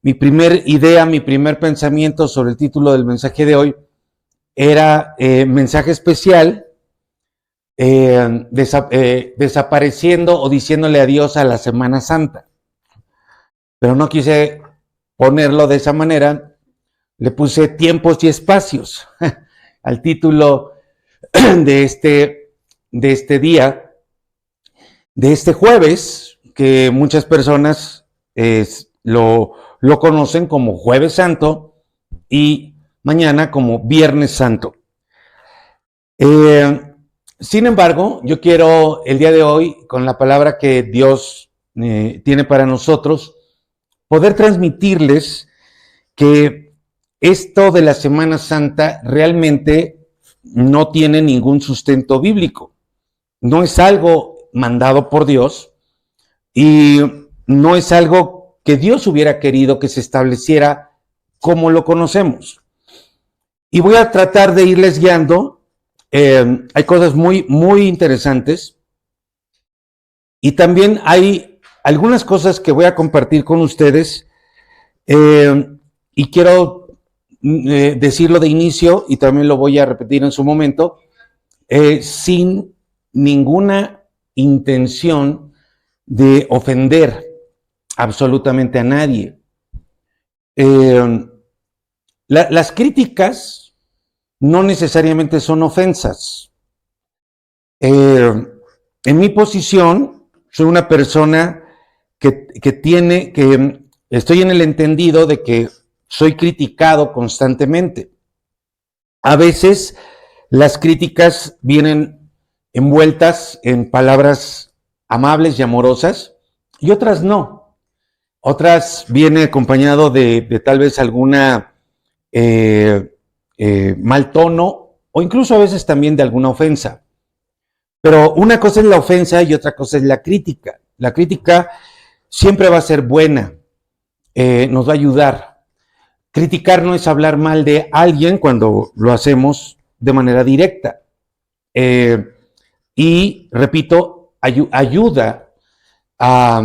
mi primer idea, mi primer pensamiento sobre el título del mensaje de hoy era mensaje especial, desapareciendo o diciéndole adiós a la Semana Santa. Pero no quise ponerlo de esa manera, le puse tiempos y espacios al título de este día, de este jueves, que muchas personas lo conocen como Jueves Santo y mañana como Viernes Santo. Sin embargo, yo quiero el día de hoy, con la palabra que Dios tiene para nosotros, poder transmitirles que esto de la Semana Santa realmente no tiene ningún sustento bíblico. No es algo mandado por Dios y no es algo que Dios hubiera querido que se estableciera como lo conocemos. Y voy a tratar de irles guiando. Hay cosas muy, muy interesantes y también hay algunas cosas que voy a compartir con ustedes y quiero decirlo de inicio y también lo voy a repetir en su momento, sin ninguna intención de ofender absolutamente a nadie. Las críticas no necesariamente son ofensas. En mi posición, soy una persona que estoy en el entendido de que soy criticado constantemente. A veces las críticas vienen envueltas en palabras amables y amorosas y otras no. Otras vienen acompañado de tal vez alguna mal tono o incluso a veces también de alguna ofensa. Pero una cosa es la ofensa y otra cosa es la crítica. La crítica siempre va a ser buena, nos va a ayudar. Criticar no es hablar mal de alguien cuando lo hacemos de manera directa. Y, repito, ayuda a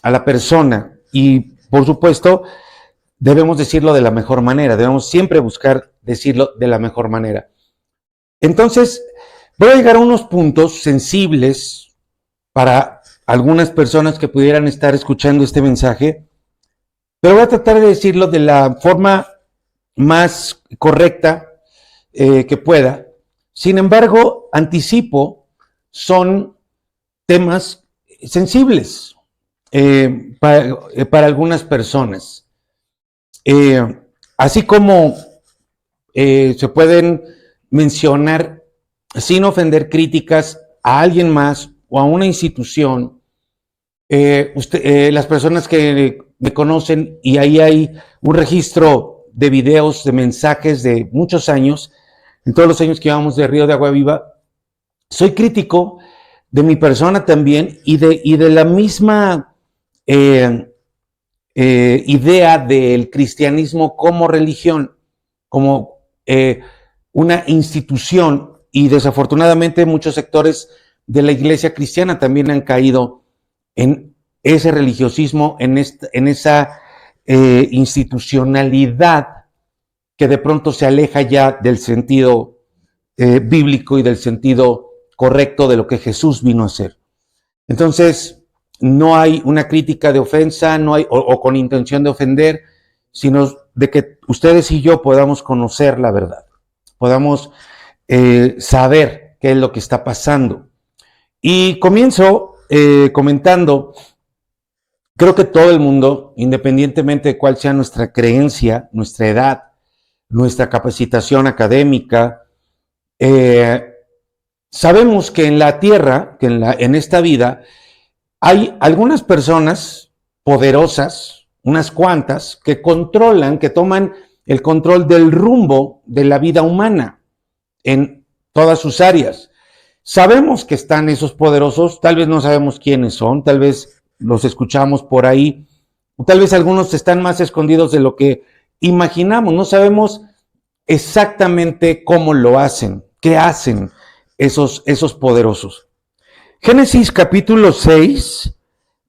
la persona y, por supuesto, debemos decirlo de la mejor manera. Debemos siempre buscar decirlo de la mejor manera. Entonces, voy a llegar a unos puntos sensibles para algunas personas que pudieran estar escuchando este mensaje, pero voy a tratar de decirlo de la forma más correcta que pueda. Sin embargo, anticipo, son temas sensibles para algunas personas. Así como se pueden mencionar sin ofender críticas a alguien más o a una institución, las personas que me conocen, y ahí hay un registro de videos, de mensajes de muchos años, en todos los años que llevamos de Río de Agua Viva, soy crítico de mi persona también y de la misma idea del cristianismo como religión, como una institución, y desafortunadamente muchos sectores de la iglesia cristiana también han caído en ese religiosismo, en esa institucionalidad que de pronto se aleja ya del sentido bíblico y del sentido correcto de lo que Jesús vino a hacer. Entonces, no hay una crítica de ofensa, no hay, o con intención de ofender, sino de que ustedes y yo podamos conocer la verdad, podamos saber qué es lo que está pasando. Y comienzo comentando, creo que todo el mundo, independientemente de cuál sea nuestra creencia, nuestra edad, nuestra capacitación académica, sabemos que en la tierra, que en esta vida, hay algunas personas poderosas, unas cuantas, que controlan, que toman el control del rumbo de la vida humana en todas sus áreas. Sabemos que están esos poderosos, tal vez no sabemos quiénes son, tal vez los escuchamos por ahí, o tal vez algunos están más escondidos de lo que imaginamos, no sabemos exactamente cómo lo hacen, qué hacen esos poderosos. Génesis capítulo 6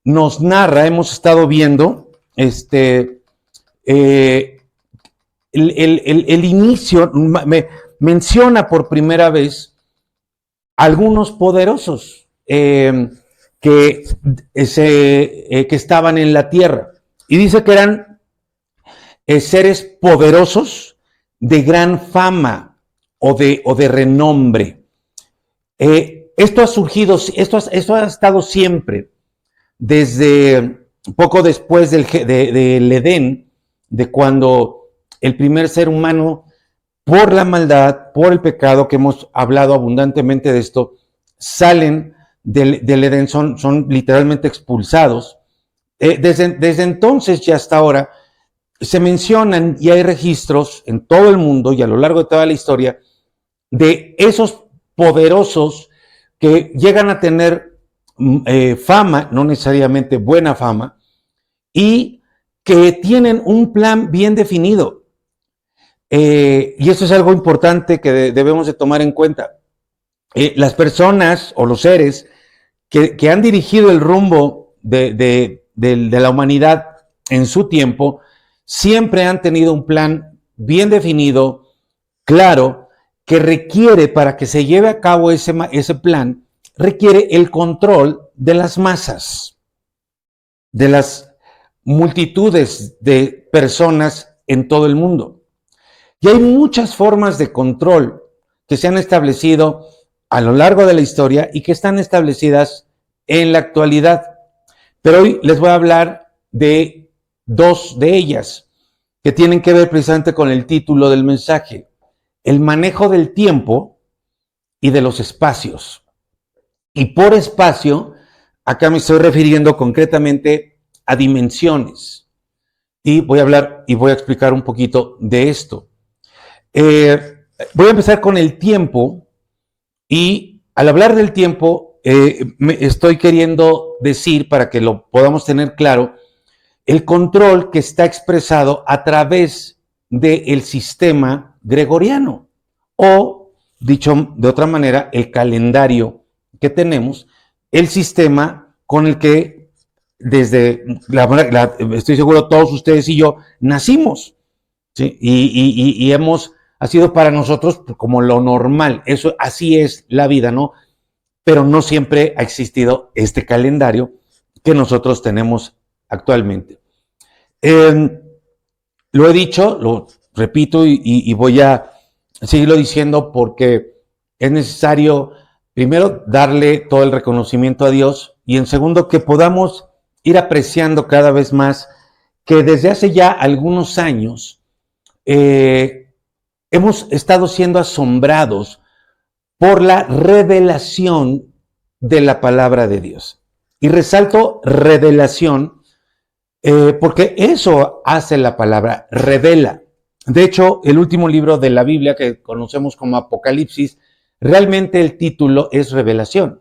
nos narra, hemos estado viendo el inicio, menciona por primera vez algunos poderosos que estaban en la tierra. Y dice que eran seres poderosos de gran fama o de renombre. Esto ha surgido, esto ha estado siempre, desde poco después del Edén, de cuando el primer ser humano, por la maldad, por el pecado, que hemos hablado abundantemente de esto, salen del Edén, son literalmente expulsados. Desde entonces y hasta ahora se mencionan y hay registros en todo el mundo y a lo largo de toda la historia de esos poderosos que llegan a tener fama, no necesariamente buena fama, y que tienen un plan bien definido. Y eso es algo importante que debemos de tomar en cuenta. Las personas o los seres que han dirigido el rumbo de la humanidad en su tiempo, siempre han tenido un plan bien definido, claro, que requiere, para que se lleve a cabo ese plan, requiere el control de las masas, de las multitudes de personas en todo el mundo. Y hay muchas formas de control que se han establecido a lo largo de la historia y que están establecidas en la actualidad. Pero hoy les voy a hablar de dos de ellas que tienen que ver precisamente con el título del mensaje: el manejo del tiempo y de los espacios. Y por espacio, acá me estoy refiriendo concretamente a dimensiones. Y voy a hablar y voy a explicar un poquito de esto. Voy a empezar con el tiempo, y al hablar del tiempo me estoy queriendo decir, para que lo podamos tener claro, el control que está expresado a través del sistema gregoriano, o dicho de otra manera, el calendario que tenemos, el sistema con el que desde estoy seguro todos ustedes y yo nacimos, ¿sí? Y ha sido para nosotros como lo normal. Eso, así es la vida, ¿no? Pero no siempre ha existido este calendario que nosotros tenemos actualmente. Lo he dicho, lo repito y voy a seguirlo diciendo porque es necesario, primero, darle todo el reconocimiento a Dios, y en segundo, que podamos ir apreciando cada vez más que desde hace ya algunos años hemos estado siendo asombrados por la revelación de la palabra de Dios. Y resalto revelación porque eso hace la palabra, revela. De hecho, el último libro de la Biblia, que conocemos como Apocalipsis, realmente el título es Revelación.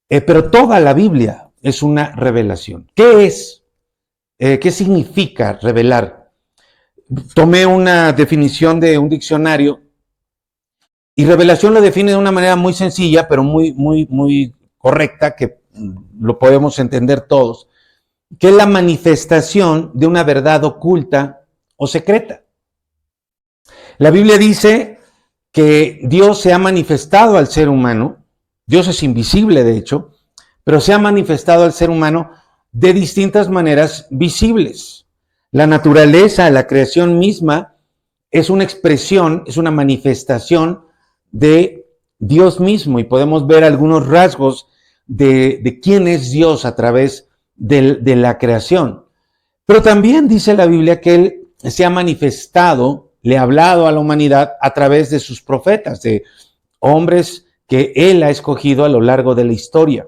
Pero toda la Biblia es una revelación. ¿Qué es? ¿Qué significa revelar? Tomé una definición de un diccionario, y revelación lo define de una manera muy sencilla, pero muy correcta, que lo podemos entender todos, que es la manifestación de una verdad oculta o secreta. La Biblia dice que Dios se ha manifestado al ser humano. Dios es invisible, de hecho, pero se ha manifestado al ser humano de distintas maneras visibles. La naturaleza, la creación misma, es una expresión, es una manifestación de Dios mismo, y podemos ver algunos rasgos de quién es Dios a través de la creación. Pero también dice la Biblia que Él se ha manifestado, le ha hablado a la humanidad a través de sus profetas, de hombres que Él ha escogido a lo largo de la historia.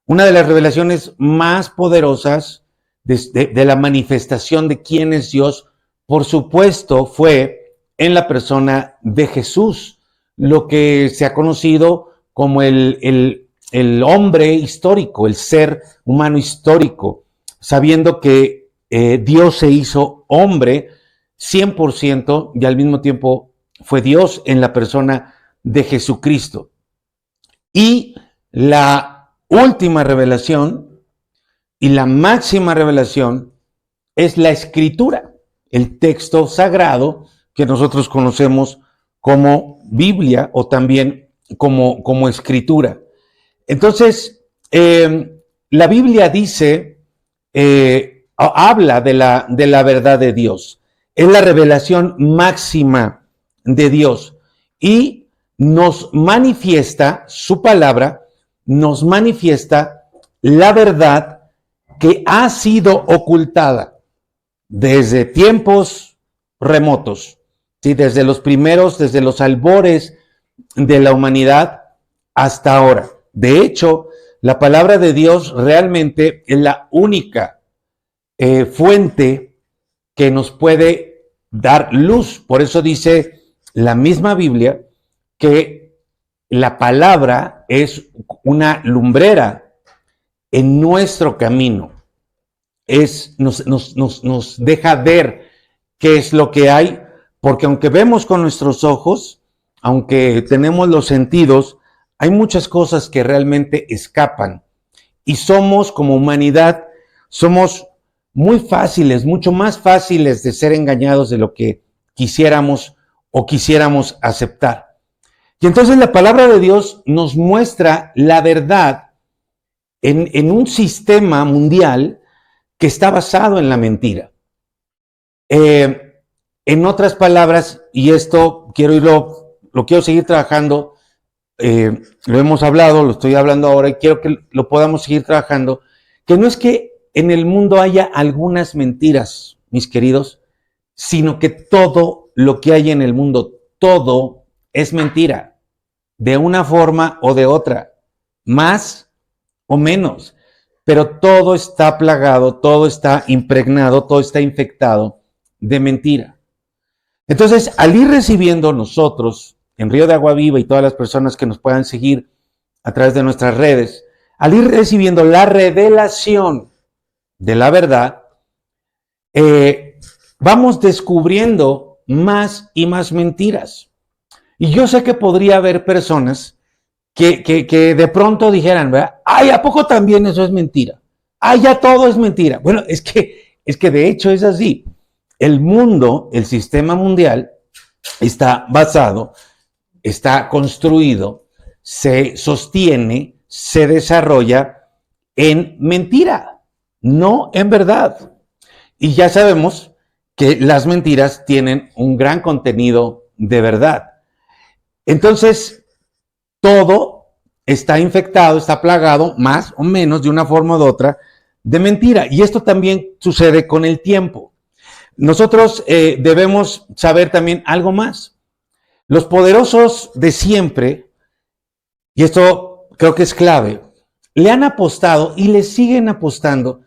Una de las revelaciones más poderosas de la manifestación de quién es Dios, por supuesto, fue en la persona de Jesús, lo que se ha conocido como el hombre histórico, el ser humano histórico, sabiendo que Dios se hizo hombre 100% y al mismo tiempo fue Dios en la persona de Jesucristo. Y la última revelación y la máxima revelación es la Escritura. el texto sagrado que nosotros conocemos como Biblia o también como escritura. Entonces, la Biblia dice, habla de la verdad de Dios. Es la revelación máxima de Dios y nos manifiesta, su palabra nos manifiesta la verdad que ha sido ocultada desde tiempos remotos, ¿sí? Desde los primeros, desde los albores de la humanidad hasta ahora. De hecho, la palabra de Dios realmente es la única fuente que nos puede dar luz. Por eso dice la misma Biblia que la palabra es una lumbrera en nuestro camino. Nos deja ver qué es lo que hay, porque aunque vemos con nuestros ojos, aunque tenemos los sentidos, hay muchas cosas que realmente escapan. Y somos, como humanidad, somos muy fáciles, mucho más fáciles de ser engañados de lo que quisiéramos o quisiéramos aceptar. Y entonces la palabra de Dios nos muestra la verdad en un sistema mundial que está basado en la mentira. En otras palabras, y esto lo quiero seguir trabajando, lo hemos hablado, lo estoy hablando ahora y quiero que lo podamos seguir trabajando, que no es que en el mundo haya algunas mentiras, mis queridos, sino que todo lo que hay en el mundo, todo es mentira, de una forma o de otra, más o menos, pero todo está plagado, todo está impregnado, todo está infectado de mentira. Entonces, al ir recibiendo nosotros, en Río de Agua Viva y todas las personas que nos puedan seguir a través de nuestras redes, al ir recibiendo la revelación de la verdad, vamos descubriendo más y más mentiras. Y yo sé que podría haber personas que de pronto dijeran, ¿verdad? Ay, ¿a poco también eso es mentira? Ay, ya todo es mentira. Bueno, es que de hecho es así. El mundo, el sistema mundial, está basado, está construido, se sostiene, se desarrolla en mentira, no en verdad. Y ya sabemos que las mentiras tienen un gran contenido de verdad. Entonces, todo está infectado, está plagado, más o menos, de una forma u otra, de mentira. Y esto también sucede con el tiempo. Nosotros debemos saber también algo más. Los poderosos de siempre, y esto creo que es clave, le han apostado y le siguen apostando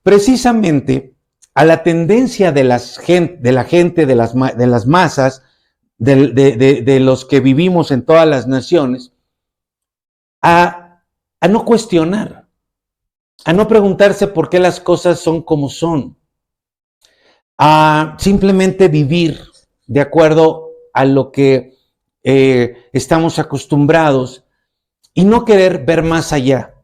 precisamente a la tendencia de la gente, de las masas, de los que vivimos en todas las naciones, a no cuestionar, a no preguntarse por qué las cosas son como son, a simplemente vivir de acuerdo a lo que estamos acostumbrados y no querer ver más allá.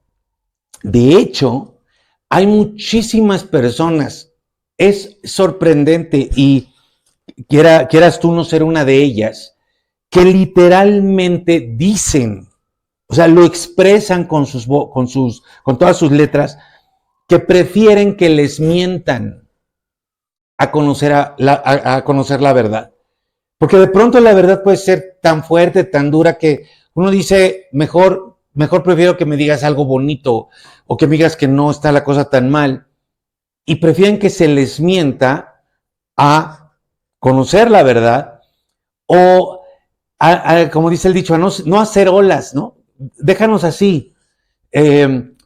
De hecho, hay muchísimas personas, es sorprendente y quieras tú no ser una de ellas, que literalmente dicen, o sea, lo expresan con todas sus letras, que prefieren que les mientan a conocer a conocer la verdad. Porque de pronto la verdad puede ser tan fuerte, tan dura, que uno dice, mejor prefiero que me digas algo bonito o que me digas que no está la cosa tan mal. Y prefieren que se les mienta a conocer la verdad o, como dice el dicho, a no hacer olas, ¿no? Déjanos así.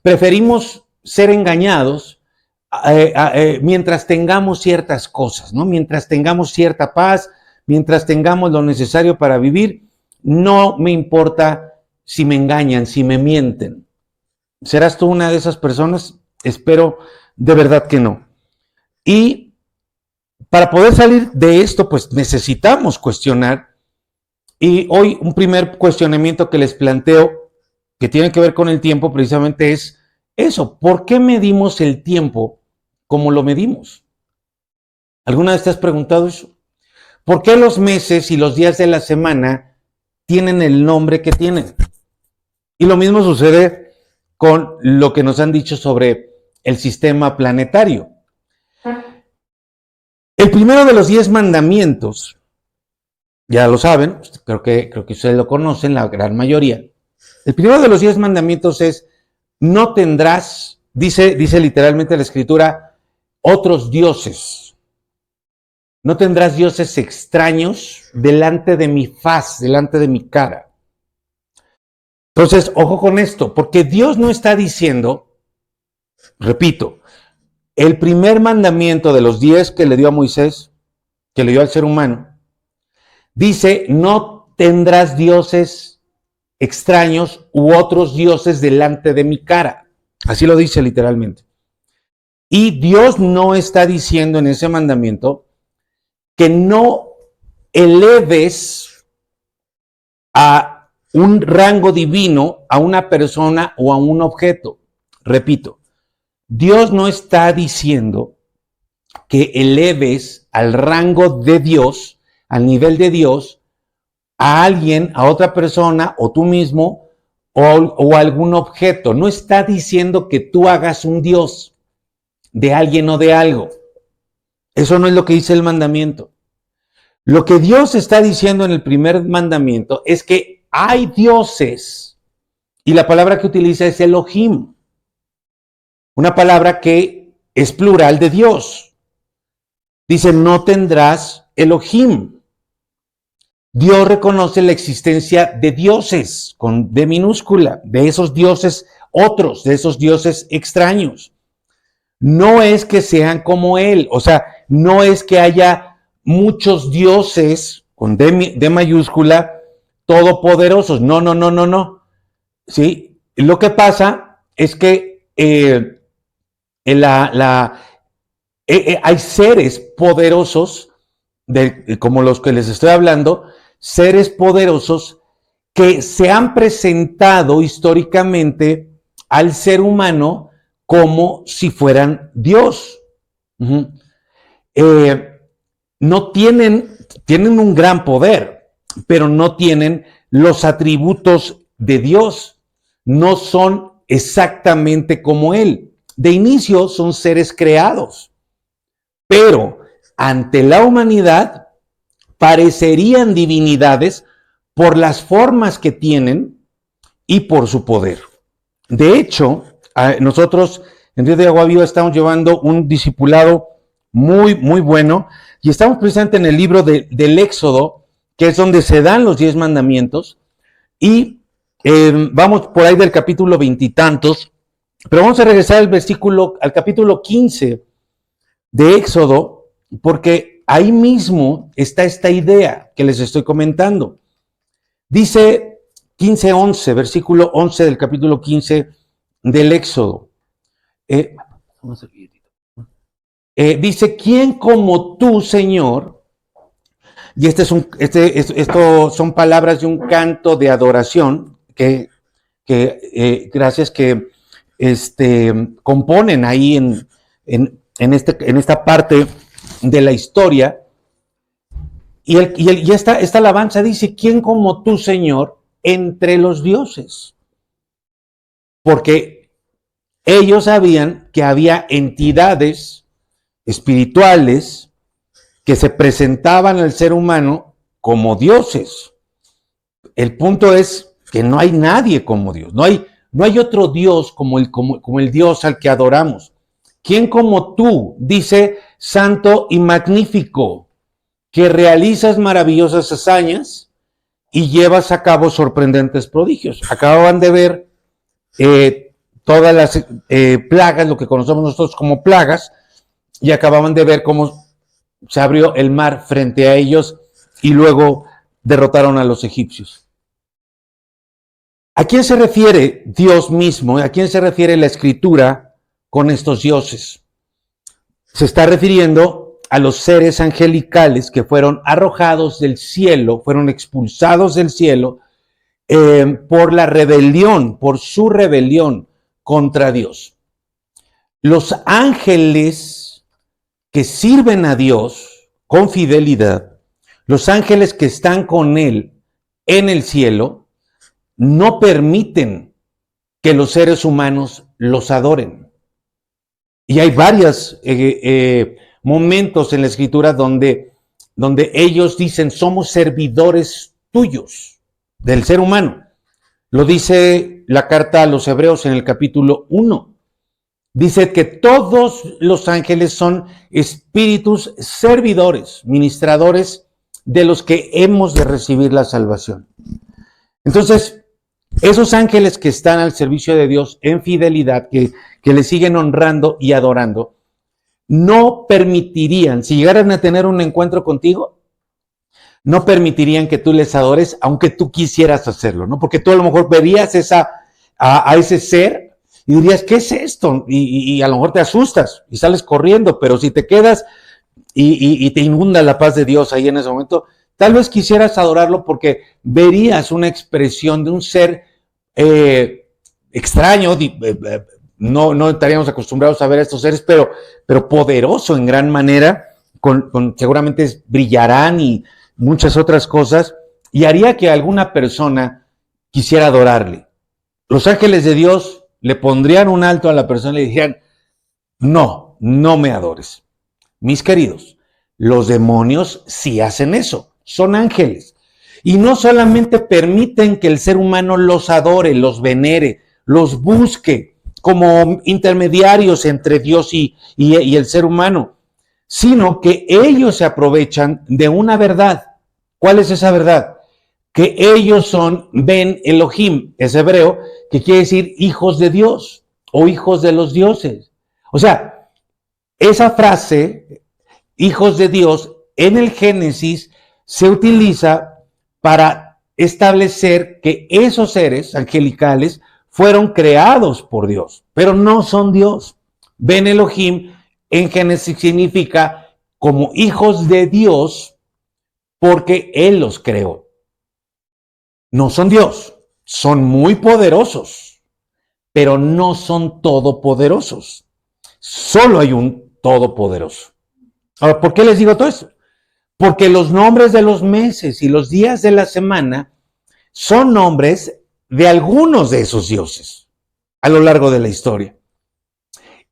Preferimos ser engañados mientras tengamos ciertas cosas, ¿no? Mientras tengamos cierta paz, mientras tengamos lo necesario para vivir, no me importa si me engañan, si me mienten. ¿Serás tú una de esas personas? Espero de verdad que no. Y para poder salir de esto, pues necesitamos cuestionar. Y hoy un primer cuestionamiento que les planteo, que tiene que ver con el tiempo, precisamente es eso. ¿Por qué medimos el tiempo como lo medimos? ¿Alguna vez te has preguntado eso? ¿Por qué los meses y los días de la semana tienen el nombre que tienen? Y lo mismo sucede con lo que nos han dicho sobre el sistema planetario. El primero de los 10 mandamientos, ya lo saben, creo que ustedes lo conocen, la gran mayoría. El primero de los 10 mandamientos es, no tendrás, dice literalmente la Escritura, otros dioses. No tendrás dioses extraños delante de mi faz, delante de mi cara. Entonces, ojo con esto, porque Dios no está diciendo, repito, el primer mandamiento de los 10 que le dio a Moisés, que le dio al ser humano, dice, no tendrás dioses extraños u otros dioses delante de mi cara. Así lo dice literalmente. Y Dios no está diciendo en ese mandamiento que no eleves a un rango divino a una persona o a un objeto. Repito, Dios no está diciendo que eleves al rango de Dios, al nivel de Dios, a alguien, a otra persona, o tú mismo, o algún objeto. No está diciendo que tú hagas un Dios de alguien o de algo. Eso no es lo que dice el mandamiento. Lo que Dios está diciendo en el primer mandamiento es que hay dioses, y la palabra que utiliza es Elohim, una palabra que es plural de Dios. Dice, no tendrás Elohim. Dios reconoce la existencia de dioses, con D minúscula, de esos dioses otros, de esos dioses extraños. No es que sean como Él, o sea, no es que haya muchos dioses, con D mayúscula, todopoderosos. No. ¿Sí? Lo que pasa es que hay seres poderosos, como los que les estoy hablando, seres poderosos que se han presentado históricamente al ser humano como si fueran Dios. Uh-huh. No tienen un gran poder, pero no tienen los atributos de Dios. No son exactamente como Él. De inicio son seres creados, pero ante la humanidad parecerían divinidades por las formas que tienen y por su poder. De hecho, nosotros en Río de Agua Viva estamos llevando un discipulado muy, muy bueno y estamos precisamente en el libro del Éxodo, que es donde se dan los 10 mandamientos, y vamos por ahí del capítulo 20 y tantos, pero vamos a regresar al capítulo 15 de Éxodo, porque ahí mismo está esta idea que les estoy comentando. Dice 15:11, versículo 11 del capítulo 15 del Éxodo. Dice, ¿quién como tú, Señor? Y esto son palabras de un canto de adoración que gracias que componen ahí en esta parte de la historia. Y esta alabanza dice, ¿quién como tú, Señor, entre los dioses? Porque ellos sabían que había entidades espirituales que se presentaban al ser humano como dioses. El punto es que no hay nadie como Dios, no hay otro Dios como el Dios al que adoramos. ¿Quién como tú, dice, santo y magnífico, que realizas maravillosas hazañas y llevas a cabo sorprendentes prodigios? Acababan de ver todas las plagas, lo que conocemos nosotros como plagas, y acababan de ver cómo se abrió el mar frente a ellos y luego derrotaron a los egipcios. ¿A quién se refiere Dios mismo? ¿A quién se refiere la Escritura con estos dioses? Se está refiriendo a los seres angelicales que fueron arrojados del cielo, fueron expulsados del cielo por la rebelión, por su rebelión contra Dios. Los ángeles que sirven a Dios con fidelidad, los ángeles que están con Él en el cielo, no permiten que los seres humanos los adoren. Y hay varios momentos en la Escritura donde ellos dicen, somos servidores tuyos, del ser humano. Lo dice la carta a los Hebreos en el capítulo 1. Dice que todos los ángeles son espíritus servidores, ministradores de los que hemos de recibir la salvación. Entonces, esos ángeles que están al servicio de Dios en fidelidad, que le siguen honrando y adorando, no permitirían, si llegaran a tener un encuentro contigo, no permitirían que tú les adores, aunque tú quisieras hacerlo, ¿no? Porque tú a lo mejor verías a ese ser y dirías, ¿qué es esto? Y a lo mejor te asustas y sales corriendo, pero si te quedas y te inunda la paz de Dios ahí en ese momento, tal vez quisieras adorarlo porque verías una expresión de un ser extraño, no estaríamos acostumbrados a ver a estos seres, pero poderoso en gran manera, seguramente brillarán y muchas otras cosas, y haría que alguna persona quisiera adorarle. Los ángeles de Dios le pondrían un alto a la persona y le dirían, no me adores. Mis queridos, los demonios sí hacen eso, son ángeles. Y no solamente permiten que el ser humano los adore, los venere, los busque como intermediarios entre Dios y el ser humano, sino que ellos se aprovechan de una verdad. ¿Cuál es esa verdad? Que ellos son Ben Elohim, es hebreo, que quiere decir hijos de Dios o hijos de los dioses. O sea, esa frase, hijos de Dios, en el Génesis se utiliza para establecer que esos seres angelicales fueron creados por Dios, pero no son Dios. Ben Elohim en Génesis significa como hijos de Dios porque Él los creó. No son Dios, son muy poderosos, pero no son todopoderosos. Solo hay un todopoderoso. Ahora, ¿por qué les digo todo esto? Porque los nombres de los meses y los días de la semana son nombres de algunos de esos dioses a lo largo de la historia.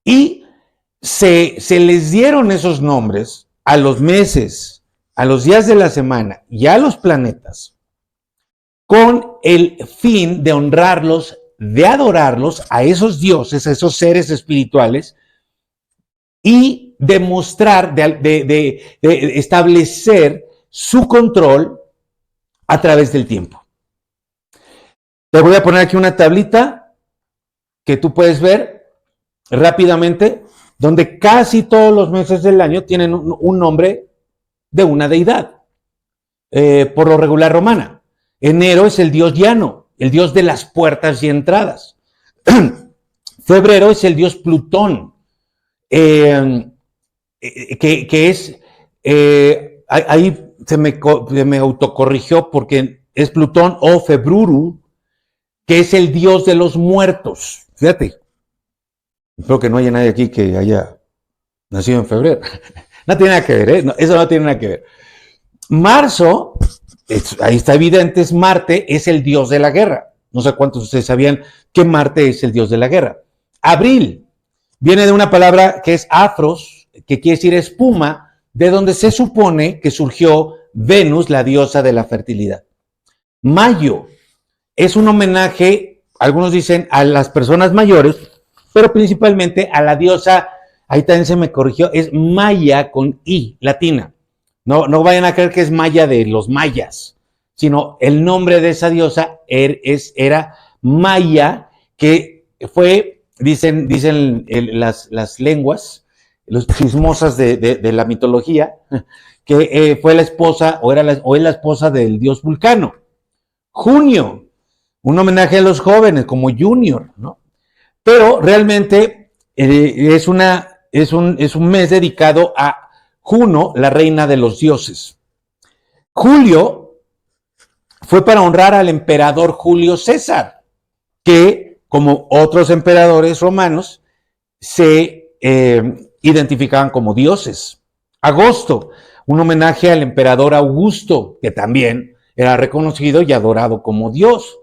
Y se les dieron esos nombres a los meses, a los días de la semana y a los planetas con el fin de honrarlos, de adorarlos a esos dioses, a esos seres espirituales y demostrar, de establecer su control a través del tiempo. Te voy a poner aquí una tablita que tú puedes ver rápidamente, donde casi todos los meses del año tienen un nombre de una deidad, por lo regular romana. Enero es el dios Llano, el dios de las puertas y entradas. Febrero es el dios Plutón, que es, ahí se me autocorrigió porque es Plutón o Februru, que es el dios de los muertos. Fíjate, espero que no haya nadie aquí que haya nacido en febrero. No tiene nada que ver, ¿eh? No, eso no tiene nada que ver. Marzo, ahí está evidente, es Marte, es el dios de la guerra. No sé cuántos de ustedes sabían que Marte es el dios de la guerra. Abril viene de una palabra que es afros, que quiere decir espuma, de donde se supone que surgió Venus, la diosa de la fertilidad. Mayo es un homenaje, algunos dicen, a las personas mayores, pero principalmente a la diosa, ahí también se me corrigió, es Maya con I, latina. No vayan a creer que es Maya de los mayas, sino el nombre de esa diosa era Maya, que fue, dicen las lenguas, los chismosas de la mitología, que fue la esposa o es la esposa del dios Vulcano. Junio, un homenaje a los jóvenes como Junior, ¿no? Pero realmente es un mes dedicado a Juno, la reina de los dioses. Julio fue para honrar al emperador Julio César, que, como otros emperadores romanos, se identificaban como dioses. Agosto, un homenaje al emperador Augusto, que también era reconocido y adorado como dios.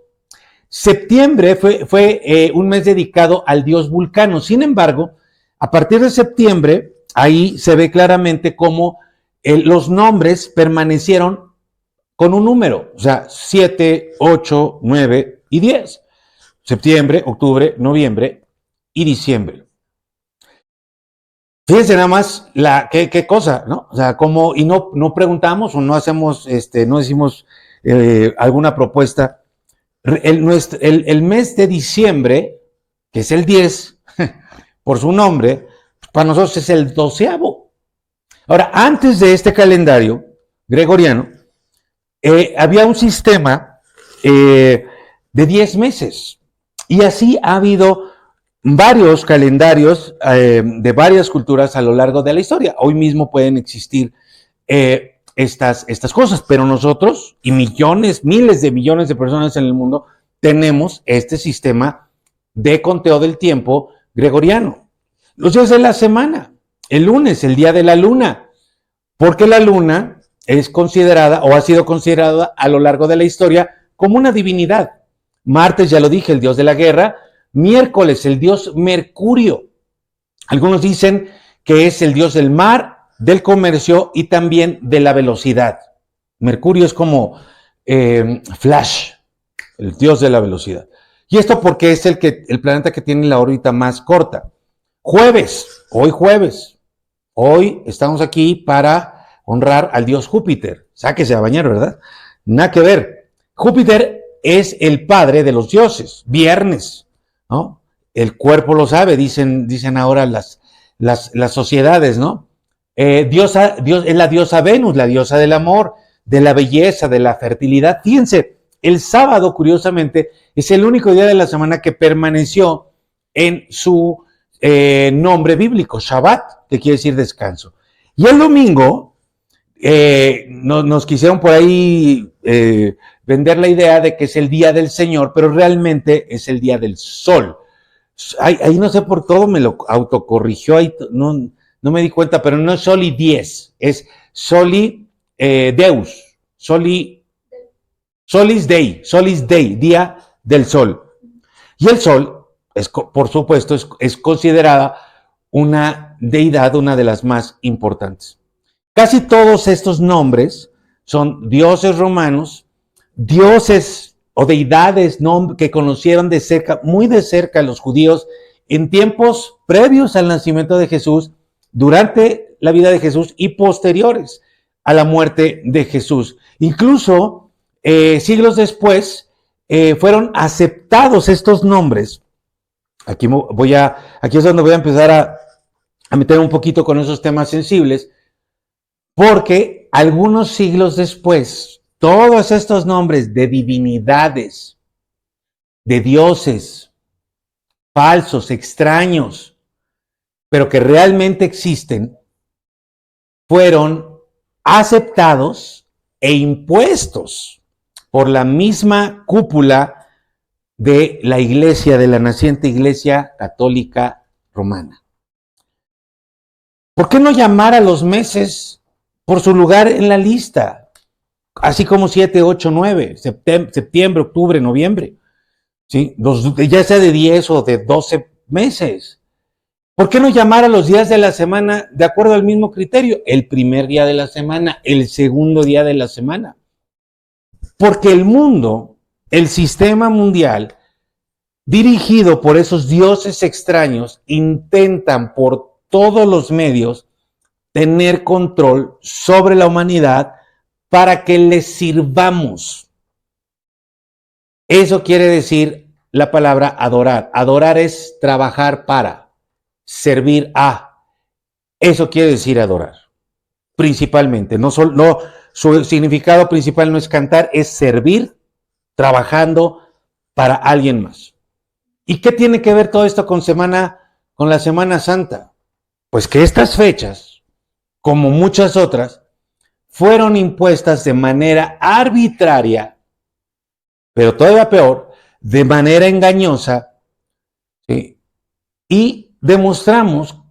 Septiembre fue un mes dedicado al dios Vulcano. Sin embargo, a partir de septiembre, ahí se ve claramente cómo los nombres permanecieron con un número, o sea, 7, 8, 9 y 10. Septiembre, octubre, noviembre y diciembre. Fíjense nada más qué cosa, ¿no? O sea, como, y no preguntamos o no hacemos, no decimos alguna propuesta. El mes de diciembre, que es el 10, por su nombre, para nosotros es el 12avo. Ahora, antes de este calendario gregoriano, había un sistema de 10 meses. Y así ha habido varios calendarios de varias culturas a lo largo de la historia. Hoy mismo pueden existir estas cosas, pero nosotros y millones, miles de millones de personas en el mundo tenemos este sistema de conteo del tiempo gregoriano. Los días de la semana, el lunes, el día de la luna, porque la luna es considerada o ha sido considerada a lo largo de la historia como una divinidad. Martes, ya lo dije, el dios de la guerra. Miércoles, el dios Mercurio. Algunos dicen que es el dios del mar, del comercio y también de la velocidad. Mercurio es como Flash, el dios de la velocidad. Y esto porque es el planeta que tiene la órbita más corta. Jueves, hoy estamos aquí para honrar al dios Júpiter. Sáquese a bañar, ¿verdad? Nada que ver. Júpiter es el padre de los dioses. Viernes, ¿no? El cuerpo lo sabe, dicen ahora las sociedades, ¿no? Dios es la diosa Venus, la diosa del amor, de la belleza, de la fertilidad. Fíjense, el sábado, curiosamente, es el único día de la semana que permaneció en su nombre bíblico, Shabbat, que quiere decir descanso. Y el domingo, nos quisieron por ahí vender la idea de que es el día del Señor, pero realmente es el día del sol. Ahí no sé por todo me lo autocorrigió, ahí no me di cuenta, pero no es soli 10, es soli Deus, solis Dei, día del sol. Y el sol, por supuesto, es considerada una deidad, una de las más importantes. Casi todos estos nombres son dioses romanos, dioses o deidades que conocieron de cerca, muy de cerca los judíos en tiempos previos al nacimiento de Jesús, durante la vida de Jesús y posteriores a la muerte de Jesús. Incluso siglos después fueron aceptados estos nombres. Aquí es donde voy a empezar a meter un poquito con esos temas sensibles, porque algunos siglos después, todos estos nombres de divinidades, de dioses falsos, extraños, pero que realmente existen, fueron aceptados e impuestos por la misma cúpula de la iglesia, de la naciente iglesia católica romana. ¿Por qué no llamar a los meses por su lugar en la lista? Así como 7, 8, 9, septiembre, octubre, noviembre. ¿Sí? Ya sea de 10 o de 12 meses. ¿Por qué no llamar a los días de la semana de acuerdo al mismo criterio? El primer día de la semana, el segundo día de la semana. Porque el mundo, el sistema mundial, dirigido por esos dioses extraños, intentan por todos los medios tener control sobre la humanidad para que les sirvamos. Eso quiere decir la palabra adorar. Adorar es trabajar para, servir a. Eso quiere decir adorar, principalmente. Su significado principal no es cantar, es servir, trabajando para alguien más. ¿Y qué tiene que ver todo esto con la Semana Santa? Pues que estas fechas, como muchas otras, fueron impuestas de manera arbitraria, pero todavía peor, de manera engañosa, ¿sí? Y demostramos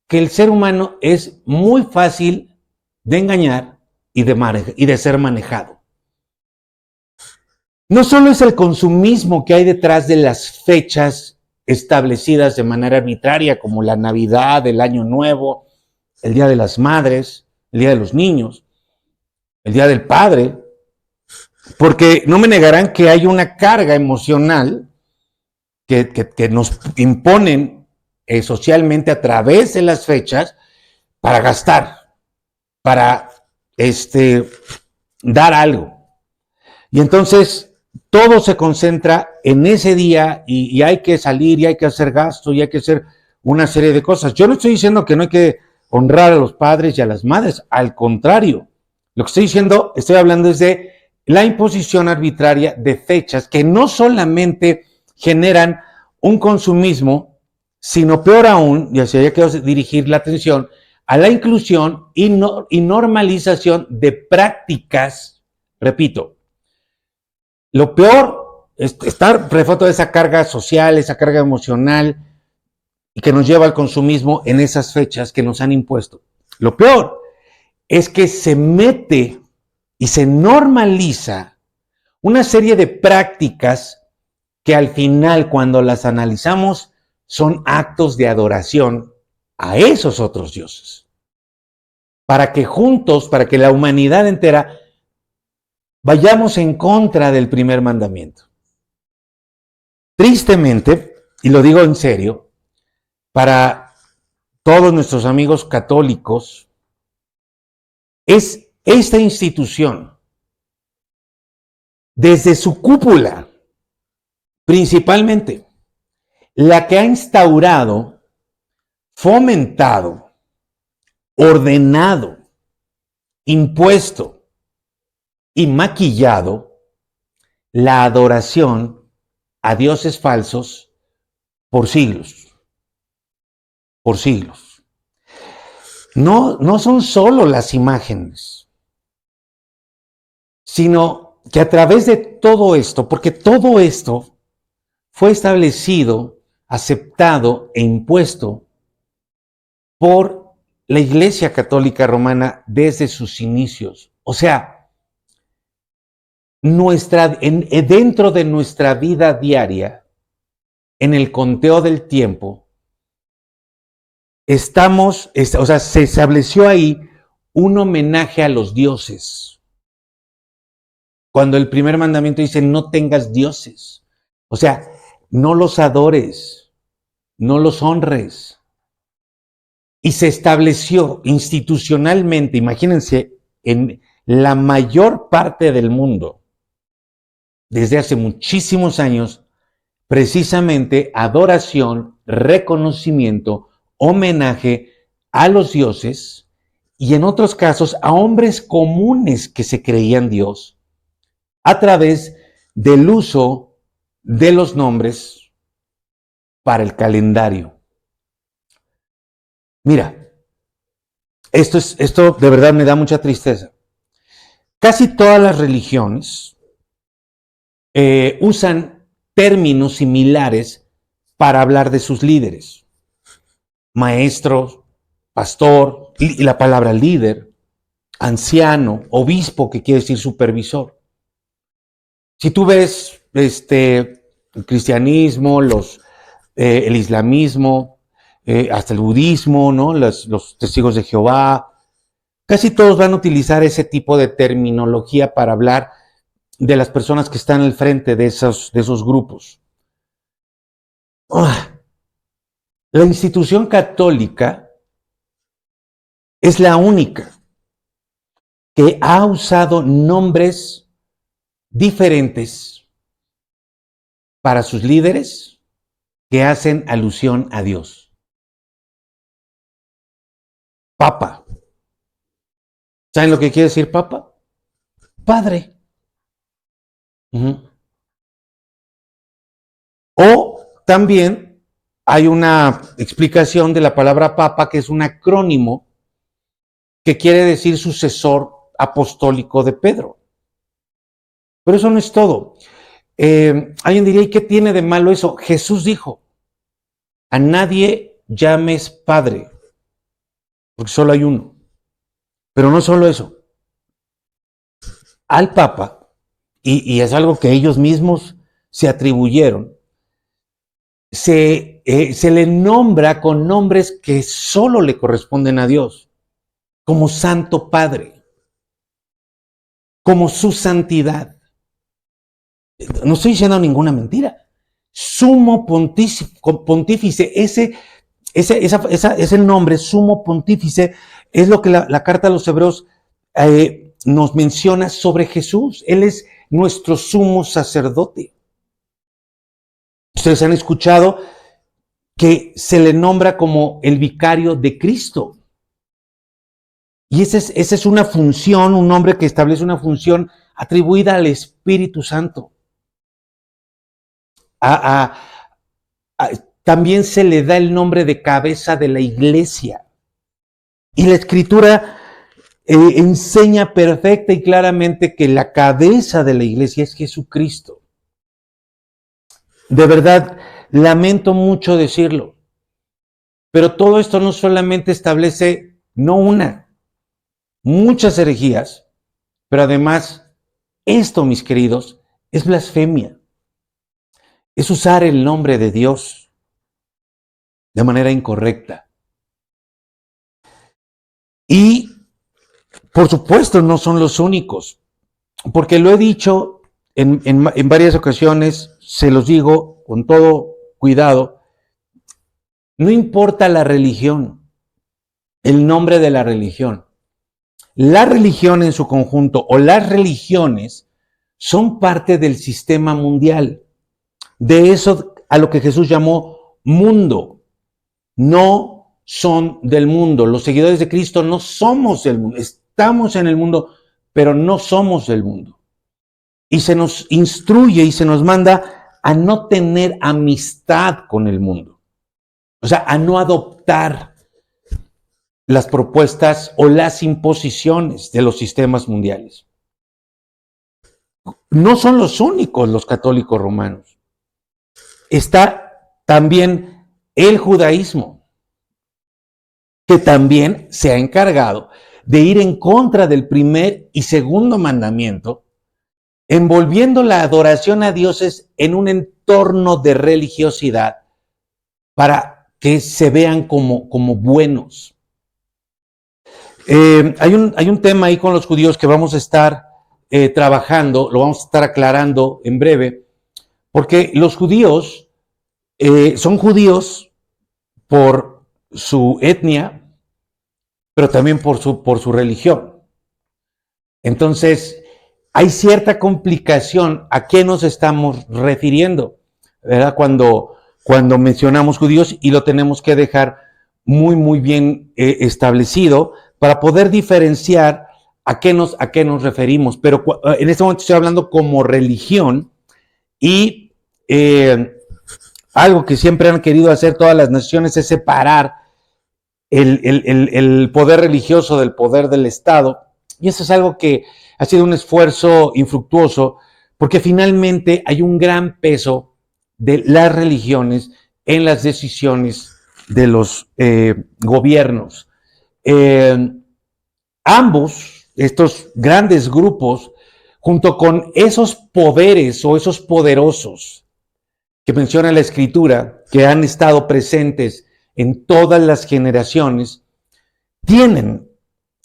que el ser humano es muy fácil de engañar y de ser manejado. No solo es el consumismo que hay detrás de las fechas establecidas de manera arbitraria, como la Navidad, el Año Nuevo, el Día de las Madres, el Día de los Niños, el Día del Padre, porque no me negarán que hay una carga emocional que nos imponen socialmente a través de las fechas para gastar, para dar algo. Y entonces todo se concentra en ese día y hay que salir y hay que hacer gasto y hay que hacer una serie de cosas. Yo no estoy diciendo que no hay que honrar a los padres y a las madres, al contrario. Lo que estoy hablando es de la imposición arbitraria de fechas que no solamente generan un consumismo, sino peor aún, y hacia allá quiero dirigir la atención, a la inclusión y normalización de prácticas, repito, lo peor es estar reflejo de esa carga social, esa carga emocional y que nos lleva al consumismo en esas fechas que nos han impuesto. Lo peor es que se mete y se normaliza una serie de prácticas que al final, cuando las analizamos, son actos de adoración a esos otros dioses. Para que juntos, para que la humanidad entera vayamos en contra del primer mandamiento. Tristemente, y lo digo en serio, para todos nuestros amigos católicos, es esta institución, desde su cúpula, principalmente, la que ha instaurado, fomentado, ordenado, impuesto y maquillado la adoración a dioses falsos por siglos. Por siglos. No son solo las imágenes, sino que a través de todo esto, porque todo esto fue establecido, aceptado e impuesto por la Iglesia Católica Romana desde sus inicios. O sea, dentro de nuestra vida diaria, en el conteo del tiempo, se estableció ahí un homenaje a los dioses. Cuando el primer mandamiento dice, no tengas dioses. O sea, no los adores, no los honres. Y se estableció institucionalmente, imagínense, en la mayor parte del mundo, desde hace muchísimos años, precisamente adoración, reconocimiento, homenaje a los dioses y en otros casos a hombres comunes que se creían Dios a través del uso de los nombres para el calendario. Mira, esto de verdad me da mucha tristeza. Casi todas las religiones usan términos similares para hablar de sus líderes. Maestro, pastor, y la palabra líder, anciano, obispo, que quiere decir supervisor. Si tú ves el cristianismo, el islamismo, hasta el budismo, ¿no? Los testigos de Jehová, casi todos van a utilizar ese tipo de terminología para hablar de las personas que están al frente de esos grupos. La institución católica es la única que ha usado nombres diferentes para sus líderes que hacen alusión a Dios. Papa. ¿Saben lo que quiere decir papa? Padre. O también hay una explicación de la palabra papa que es un acrónimo que quiere decir sucesor apostólico de Pedro. Pero eso no es todo. Alguien diría, ¿y qué tiene de malo eso? Jesús dijo, a nadie llames padre, porque solo hay uno. Pero no solo eso. Al Papa, y es algo que ellos mismos se atribuyeron, se le nombra con nombres que solo le corresponden a Dios, como Santo Padre, como su santidad. No estoy diciendo ninguna mentira. Sumo pontífice, ese es el nombre, sumo pontífice, es lo que la carta a los Hebreos nos menciona sobre Jesús. Él es nuestro sumo sacerdote. Ustedes han escuchado que se le nombra como el vicario de Cristo. Y esa es una función, un nombre que establece una función atribuida al Espíritu Santo. También se le da el nombre de cabeza de la iglesia. Y la Escritura enseña perfecta y claramente que la cabeza de la iglesia es Jesucristo. De verdad, lamento mucho decirlo, pero todo esto no solamente establece, no una, muchas herejías, pero además, esto, mis queridos, es blasfemia. Es usar el nombre de Dios de manera incorrecta. Y, por supuesto, no son los únicos, porque lo he dicho en varias ocasiones, se los digo con todo cuidado, no importa la religión, el nombre de la religión. La religión en su conjunto o las religiones son parte del sistema mundial. De eso a lo que Jesús llamó mundo. No son del mundo. Los seguidores de Cristo no somos del mundo. Estamos en el mundo, pero no somos del mundo. Y se nos instruye y se nos manda a no tener amistad con el mundo. O sea, a no adoptar las propuestas o las imposiciones de los sistemas mundiales. No son los únicos los católicos romanos. Está también el judaísmo, que también se ha encargado de ir en contra del primer y segundo mandamiento, envolviendo la adoración a dioses en un entorno de religiosidad para que se vean como buenos. Hay un tema ahí con los judíos que vamos a estar trabajando, lo vamos a estar aclarando en breve, porque los judíos son judíos por su etnia, pero también por su religión. Entonces, hay cierta complicación a qué nos estamos refiriendo, ¿verdad? Cuando mencionamos judíos, y lo tenemos que dejar muy bien establecido para poder diferenciar a qué nos referimos. Pero en este momento estoy hablando como religión, y algo que siempre han querido hacer todas las naciones es separar el poder religioso del poder del Estado, y eso es algo que ha sido un esfuerzo infructuoso, porque finalmente hay un gran peso de las religiones en las decisiones de los gobiernos. Ambos, estos grandes grupos, junto con esos poderes o esos poderosos que menciona la Escritura, que han estado presentes en todas las generaciones, tienen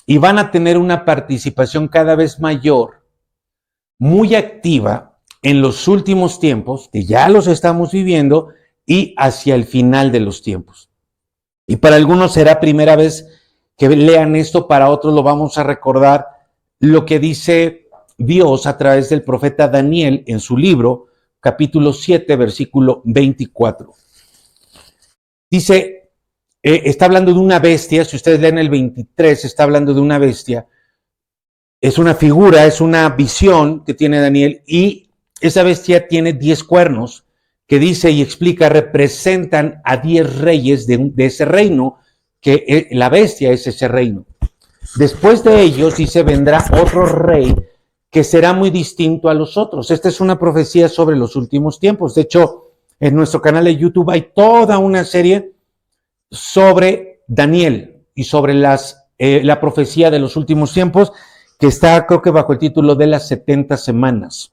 y van a tener una participación cada vez mayor, muy activa en los últimos tiempos, que ya los estamos viviendo, y hacia el final de los tiempos. Y para algunos será primera vez que lean esto, para otros lo vamos a recordar lo que dice Dios a través del profeta Daniel en su libro, capítulo 7, versículo 24. Dice, está hablando de una bestia, si ustedes leen el 23, está hablando de una bestia, es una figura, es una visión que tiene Daniel, y esa bestia tiene 10 cuernos, que dice y explica, representan a 10 reyes de ese reino, que la bestia es ese reino. Después de ellos, dice, vendrá otro rey que será muy distinto a los otros. Esta es una profecía sobre los últimos tiempos. De hecho, en nuestro canal de YouTube hay toda una serie sobre Daniel, y sobre la profecía de los últimos tiempos, que está, creo que bajo el título de las 70 semanas.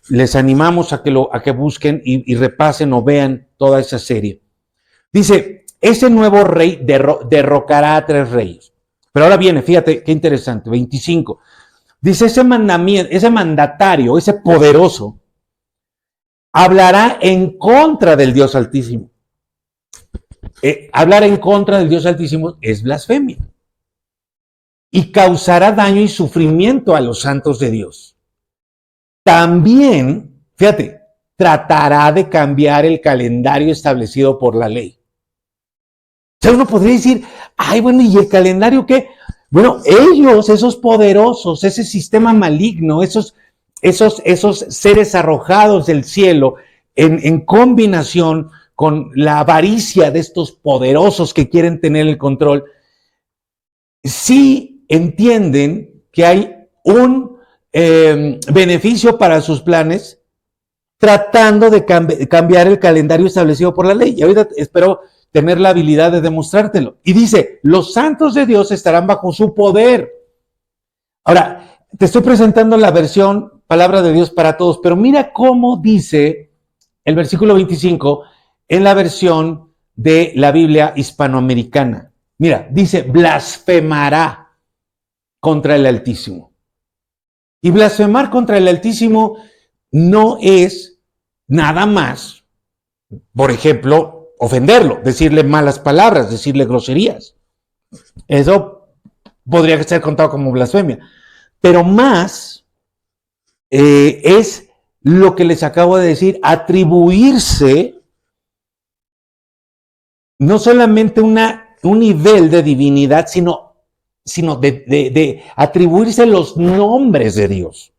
Les animamos a que busquen y repasen o vean toda esa serie. Dice, ese nuevo rey derrocará a 3 reyes. Pero ahora viene, fíjate qué interesante, 25. Dice, ese mandatario, ese poderoso, hablará en contra del Dios Altísimo. Hablar en contra del Dios Altísimo es blasfemia. Y causará daño y sufrimiento a los santos de Dios. También, fíjate, tratará de cambiar el calendario establecido por la ley. O sea, uno podría decir, ay, bueno, ¿y el calendario qué? Bueno, ellos, esos poderosos, ese sistema maligno, esos seres arrojados del cielo, en combinación con la avaricia de estos poderosos que quieren tener el control, sí entienden que hay un beneficio para sus planes tratando de cambiar el calendario establecido por la ley. Y ahorita espero tener la habilidad de demostrártelo. Y dice, los santos de Dios estarán bajo su poder. Ahora, te estoy presentando la versión Palabra de Dios para Todos, pero mira cómo dice el versículo 25 en la versión de la Biblia hispanoamericana. Mira, dice, blasfemará contra el Altísimo. Y blasfemar contra el Altísimo no es nada más, por ejemplo, ofenderlo, decirle malas palabras, decirle groserías. Eso podría ser contado como blasfemia. Pero más es lo que les acabo de decir, atribuirse no solamente un nivel de divinidad, sino de atribuirse los nombres de Dios.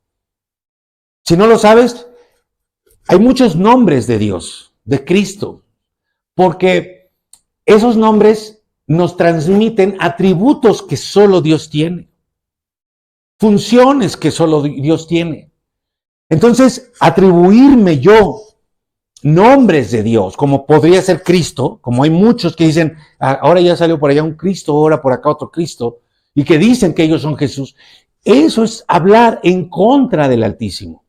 Si no lo sabes, hay muchos nombres de Dios, de Cristo, porque esos nombres nos transmiten atributos que solo Dios tiene, funciones que solo Dios tiene. Entonces, atribuirme yo nombres de Dios, como podría ser Cristo, como hay muchos que dicen, ahora ya salió por allá un Cristo, ahora por acá otro Cristo, y que dicen que ellos son Jesús, eso es hablar en contra del Altísimo.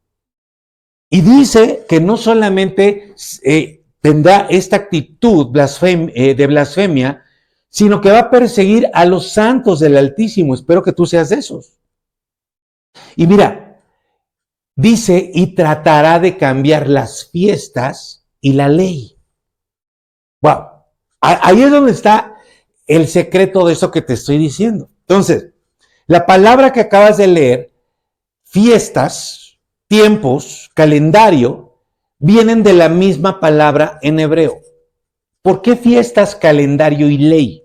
Y dice que no solamente tendrá esta actitud de blasfemia, sino que va a perseguir a los santos del Altísimo. Espero que tú seas de esos. Y mira, dice, y tratará de cambiar las fiestas y la ley. Wow, ahí es donde está el secreto de eso que te estoy diciendo. Entonces, la palabra que acabas de leer, fiestas, tiempos, calendario, vienen de la misma palabra en hebreo. ¿Por qué fiestas, calendario y ley?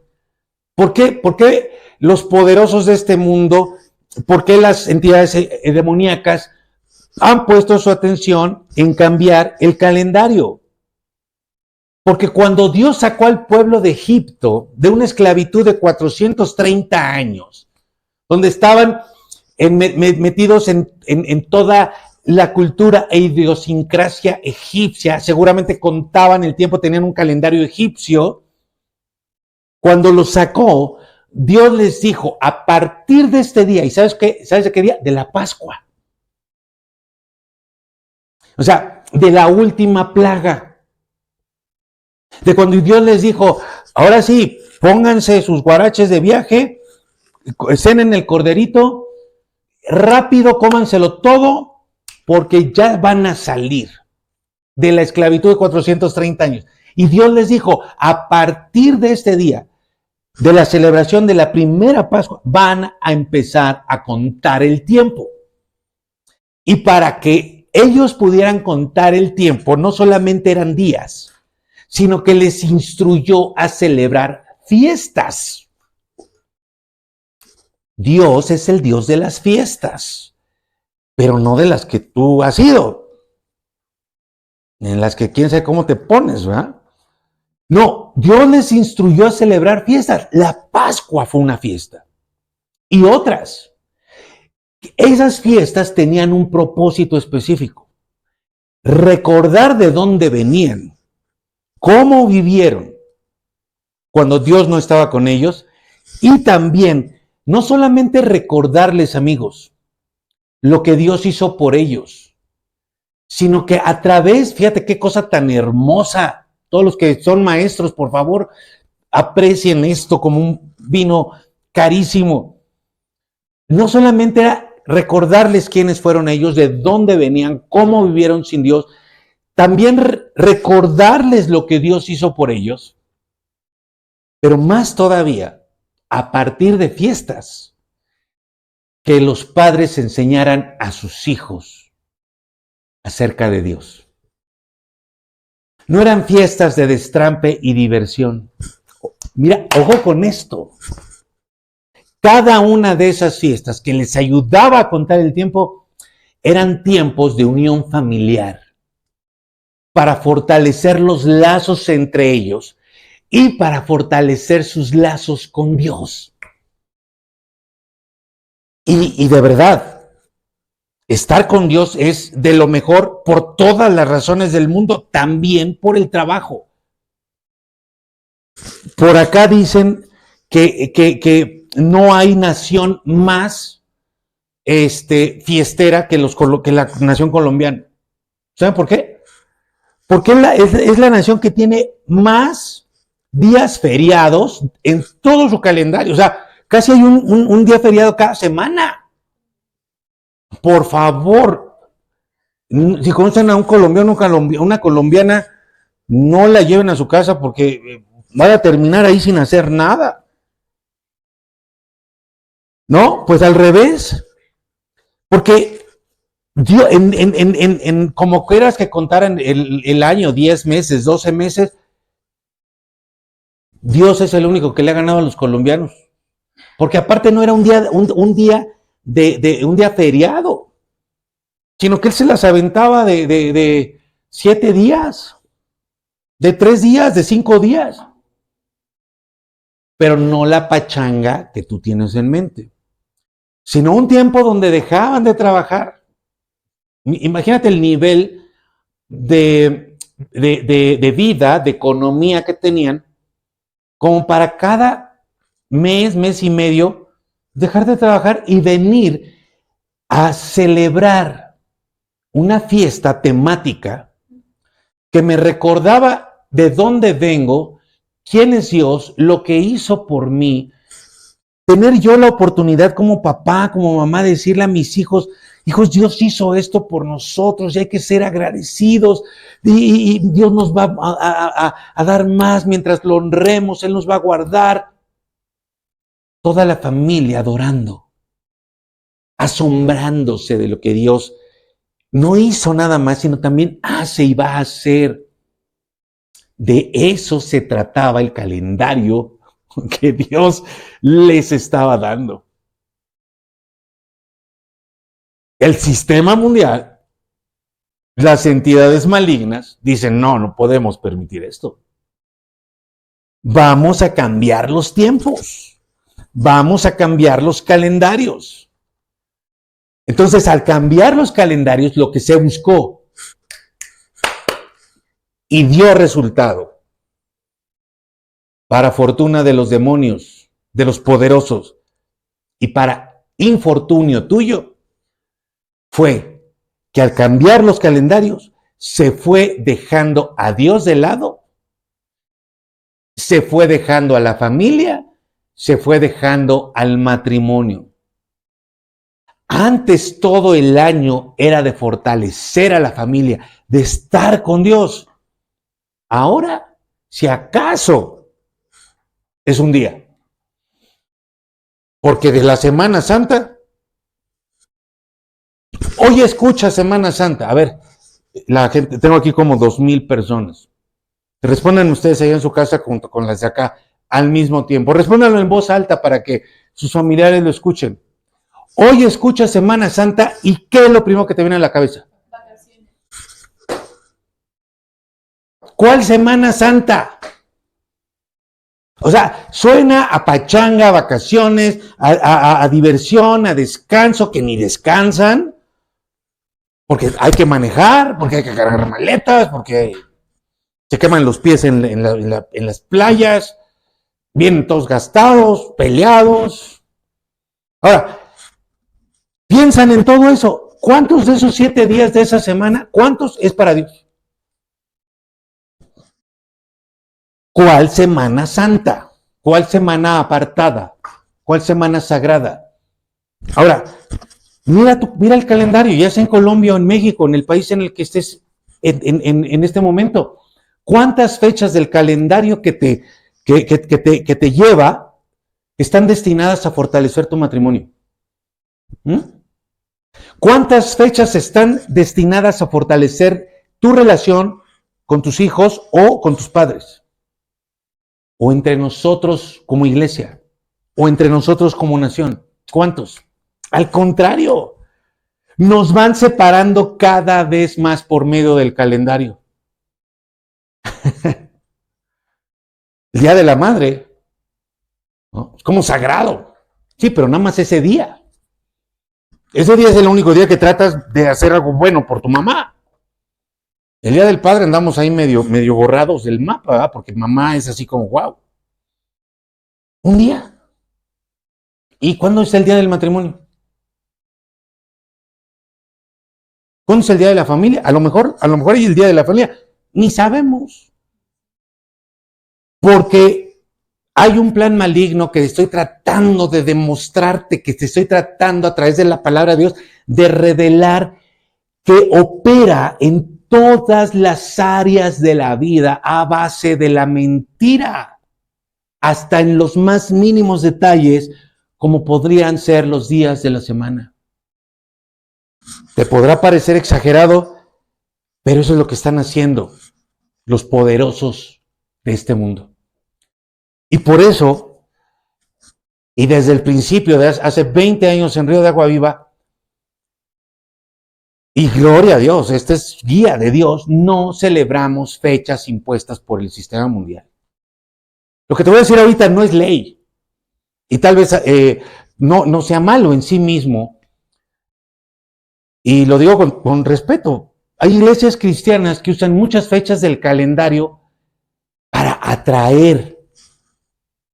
¿Por qué los poderosos de este mundo, por qué las entidades demoníacas han puesto su atención en cambiar el calendario? Porque cuando Dios sacó al pueblo de Egipto de una esclavitud de 430 años, donde estaban metidos en toda la cultura e idiosincrasia egipcia, seguramente contaban el tiempo, tenían un calendario egipcio. Cuando los sacó, Dios les dijo, a partir de este día, ¿y sabes de qué día? De la Pascua. O sea, de la última plaga. De cuando Dios les dijo, ahora sí, pónganse sus guaraches de viaje, cenen el corderito, rápido, cómanselo todo, porque ya van a salir de la esclavitud de 430 años. Y Dios les dijo, a partir de este día, de la celebración de la primera Pascua, van a empezar a contar el tiempo. Y para que ellos pudieran contar el tiempo, no solamente eran días, sino que les instruyó a celebrar fiestas. Dios es el Dios de las fiestas, pero no de las que tú has ido, en las que quién sabe cómo te pones, ¿verdad? No, Dios les instruyó a celebrar fiestas. La Pascua fue una fiesta. Y otras. Esas fiestas tenían un propósito específico. Recordar de dónde venían, cómo vivieron, cuando Dios no estaba con ellos. Y también, no solamente recordarles, amigos, lo que Dios hizo por ellos, sino que a través, fíjate qué cosa tan hermosa, todos los que son maestros, por favor, aprecien esto como un vino carísimo. No solamente era recordarles quiénes fueron ellos, de dónde venían, cómo vivieron sin Dios, también recordarles lo que Dios hizo por ellos, pero más todavía, a partir de fiestas, que los padres enseñaran a sus hijos acerca de Dios. No eran fiestas de destrampe y diversión. Mira, ojo con esto. Cada una de esas fiestas que les ayudaba a contar el tiempo eran tiempos de unión familiar para fortalecer los lazos entre ellos y para fortalecer sus lazos con Dios. Y de verdad, estar con Dios es de lo mejor por todas las razones del mundo, también por el trabajo. Por acá dicen que no hay nación más fiestera que la nación colombiana. ¿Saben por qué? Porque es la nación que tiene más días feriados en todo su calendario. O sea, casi hay un día feriado cada semana. Por favor, si conocen a un colombiano, una colombiana, no la lleven a su casa porque van a terminar ahí sin hacer nada. No, pues al revés. Porque Dios, como quieras que contaran el año, 10 meses, 12 meses, Dios es el único que le ha ganado a los colombianos. Porque aparte no era un día feriado, sino que él se las aventaba de 7 días, de 3 días, de 5 días. Pero no la pachanga que tú tienes en mente, sino un tiempo donde dejaban de trabajar. Imagínate el nivel de vida, de economía que tenían, como para cada mes y medio, dejar de trabajar y venir a celebrar una fiesta temática que me recordaba de dónde vengo, quién es Dios, lo que hizo por mí. Tener yo la oportunidad como papá, como mamá, de decirle a mis hijos, Dios hizo esto por nosotros y hay que ser agradecidos y Dios nos va a dar más mientras lo honremos, Él nos va a guardar. Toda la familia adorando, asombrándose de lo que Dios no hizo nada más, sino también hace y va a hacer. De eso se trataba el calendario que Dios les estaba dando. El sistema mundial, las entidades malignas dicen, no podemos permitir esto. Vamos a cambiar los tiempos. Vamos a cambiar los calendarios. Entonces, al cambiar los calendarios, lo que se buscó y dio resultado, para fortuna de los demonios, de los poderosos, y para infortunio tuyo, fue que al cambiar los calendarios, se fue dejando a Dios de lado, se fue dejando a la familia, se fue dejando al matrimonio. Antes todo el año era de fortalecer a la familia, de estar con Dios. Ahora, si acaso, es un día. Porque de la Semana Santa, hoy escucha Semana Santa. A ver, la gente, tengo aquí como 2,000 personas. Respondan ustedes allá en su casa junto con las de acá al mismo tiempo. Respóndanlo en voz alta para que sus familiares lo escuchen. Hoy escucha Semana Santa y ¿qué es lo primero que te viene a la cabeza? Vacaciones. ¿Cuál Semana Santa? O sea, suena a pachanga, a vacaciones, a diversión, a descanso, que ni descansan, porque hay que manejar, porque hay que cargar maletas, porque se queman los pies en las playas. vienen todos gastados, peleados. Ahora, piensan en todo eso. ¿Cuántos de esos 7 días de esa semana, cuántos es para Dios? ¿Cuál semana santa? ¿Cuál semana apartada? ¿Cuál semana sagrada? Ahora, mira el calendario, ya sea en Colombia o en México, en el país en el que estés en este momento. ¿Cuántas fechas del calendario que te lleva están destinadas a fortalecer tu matrimonio? ¿Mm? ¿Cuántas fechas están destinadas a fortalecer tu relación con tus hijos o con tus padres? O entre nosotros como iglesia, o entre nosotros como nación. ¿Cuántos? Al contrario, nos van separando cada vez más por medio del calendario. El Día de la Madre, ¿no? Es como sagrado. Sí, pero nada más ese día. Ese día es el único día que tratas de hacer algo bueno por tu mamá. El Día del Padre andamos ahí medio borrados del mapa, ¿verdad? Porque mamá es así como, wow. Un día. ¿Y cuándo es el Día del Matrimonio? ¿Cuándo es el Día de la Familia? A lo mejor hay el Día de la Familia. Ni sabemos. Porque hay un plan maligno que estoy tratando de demostrarte, que te estoy tratando a través de la palabra de Dios, de revelar que opera en todas las áreas de la vida a base de la mentira, hasta en los más mínimos detalles, como podrían ser los días de la semana. Te podrá parecer exagerado, pero eso es lo que están haciendo los poderosos de este mundo. Y por eso, y desde el principio, de hace 20 años en Río de Agua Viva, y gloria a Dios, esta es guía de Dios, no celebramos fechas impuestas por el sistema mundial. Lo que te voy a decir ahorita no es ley, y tal vez no sea malo en sí mismo, y lo digo con respeto. Hay iglesias cristianas que usan muchas fechas del calendario para atraer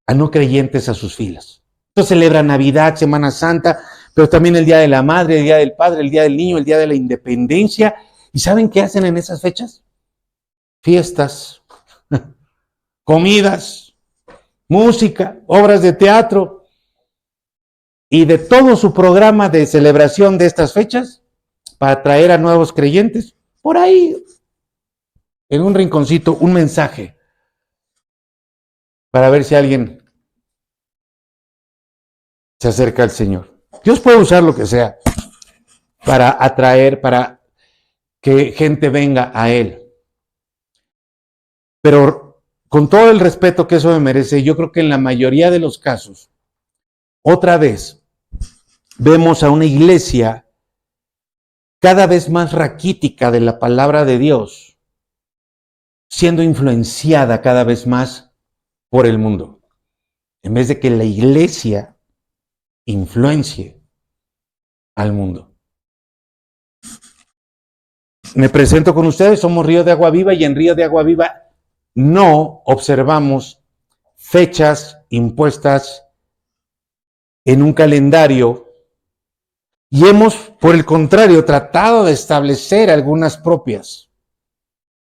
a no creyentes a sus filas. Entonces celebran Navidad, Semana Santa, pero también el Día de la Madre, el Día del Padre, el Día del Niño, el Día de la Independencia. ¿Y saben qué hacen en esas fechas? Fiestas, comidas, música, obras de teatro. Y de todo su programa de celebración de estas fechas, para atraer a nuevos creyentes, por ahí, en un rinconcito, un mensaje, para ver si alguien se acerca al Señor. Dios puede usar lo que sea para atraer, para que gente venga a Él. Pero con todo el respeto que eso me merece, yo creo que en la mayoría de los casos, otra vez, vemos a una iglesia cada vez más raquítica de la palabra de Dios, siendo influenciada cada vez más por el mundo, en vez de que la iglesia influencie al mundo. Me presento con ustedes, somos Río de Agua Viva y en Río de Agua Viva no observamos fechas impuestas en un calendario y hemos, por el contrario, tratado de establecer algunas propias.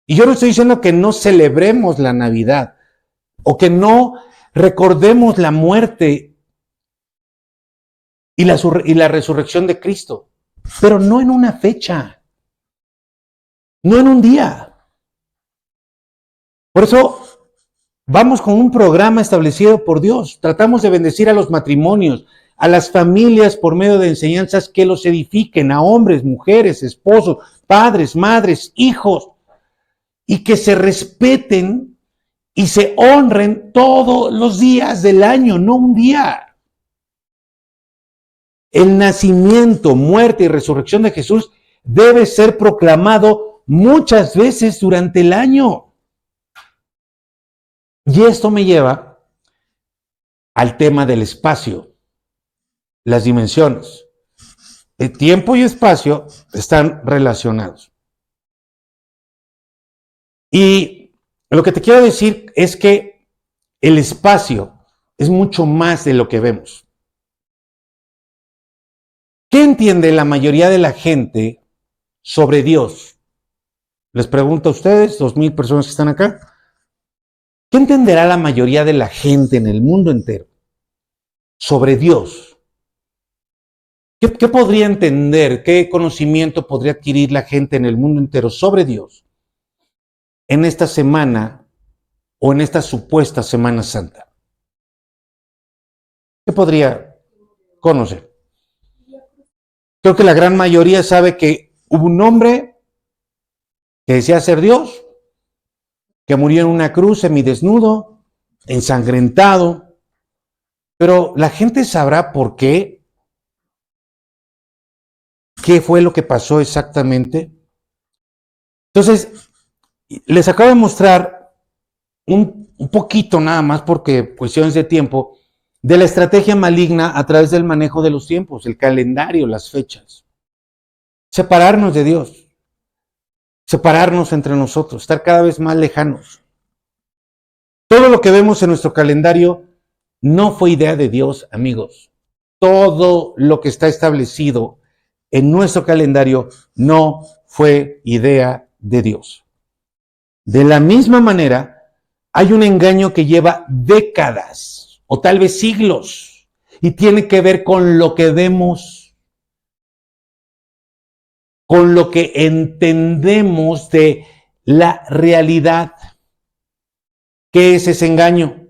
Y yo no estoy diciendo que no celebremos la Navidad o que no recordemos la muerte y la resurrección de Cristo, pero no en una fecha, no en un día. Por eso vamos con un programa establecido por Dios. Tratamos de bendecir a los matrimonios, a las familias por medio de enseñanzas que los edifiquen, a hombres, mujeres, esposos, padres, madres, hijos, y que se respeten y se honren todos los días del año, no un día. El nacimiento, muerte y resurrección de Jesús debe ser proclamado muchas veces durante el año. Y esto me lleva al tema del espacio, las dimensiones. El tiempo y espacio están relacionados. Y lo que te quiero decir es que el espacio es mucho más de lo que vemos. ¿Qué entiende la mayoría de la gente sobre Dios? Les pregunto a ustedes, 2,000 personas que están acá. ¿Qué entenderá la mayoría de la gente en el mundo entero sobre Dios? ¿Qué podría entender, qué conocimiento podría adquirir la gente en el mundo entero sobre Dios en esta semana o en esta supuesta Semana Santa? ¿Qué podría conocer? Creo que la gran mayoría sabe que hubo un hombre que decía ser Dios, que murió en una cruz semidesnudo, ensangrentado, pero la gente sabrá por qué, qué fue lo que pasó exactamente. Entonces, les acabo de mostrar un poquito nada más, porque cuestiones de tiempo, de la estrategia maligna a través del manejo de los tiempos, el calendario, las fechas. Separarnos de Dios, separarnos entre nosotros, estar cada vez más lejanos. Todo lo que vemos en nuestro calendario no fue idea de Dios, amigos. Todo lo que está establecido en nuestro calendario no fue idea de Dios. De la misma manera, hay un engaño que lleva décadas o tal vez siglos y tiene que ver con lo que vemos, con lo que entendemos de la realidad. ¿Qué es ese engaño?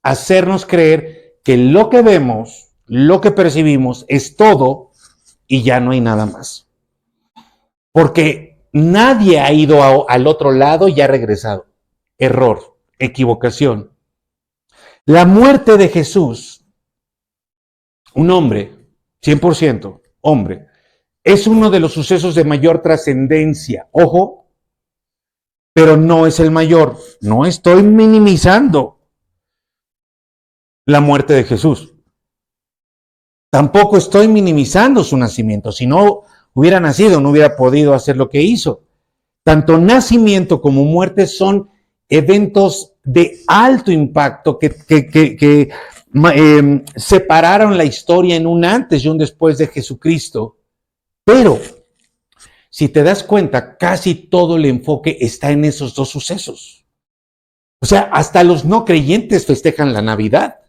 Hacernos creer que lo que vemos, lo que percibimos es todo y ya no hay nada más. Porque nadie ha ido al otro lado y ha regresado. Error, equivocación. La muerte de Jesús, un hombre, 100% hombre, es uno de los sucesos de mayor trascendencia. Ojo, pero no es el mayor. No estoy minimizando la muerte de Jesús. Tampoco estoy minimizando su nacimiento. Si no hubiera nacido, no hubiera podido hacer lo que hizo. Tanto nacimiento como muerte son eventos de alto impacto que separaron la historia en un antes y un después de Jesucristo. Pero, si te das cuenta, casi todo el enfoque está en esos dos sucesos. O sea, hasta los no creyentes festejan la Navidad.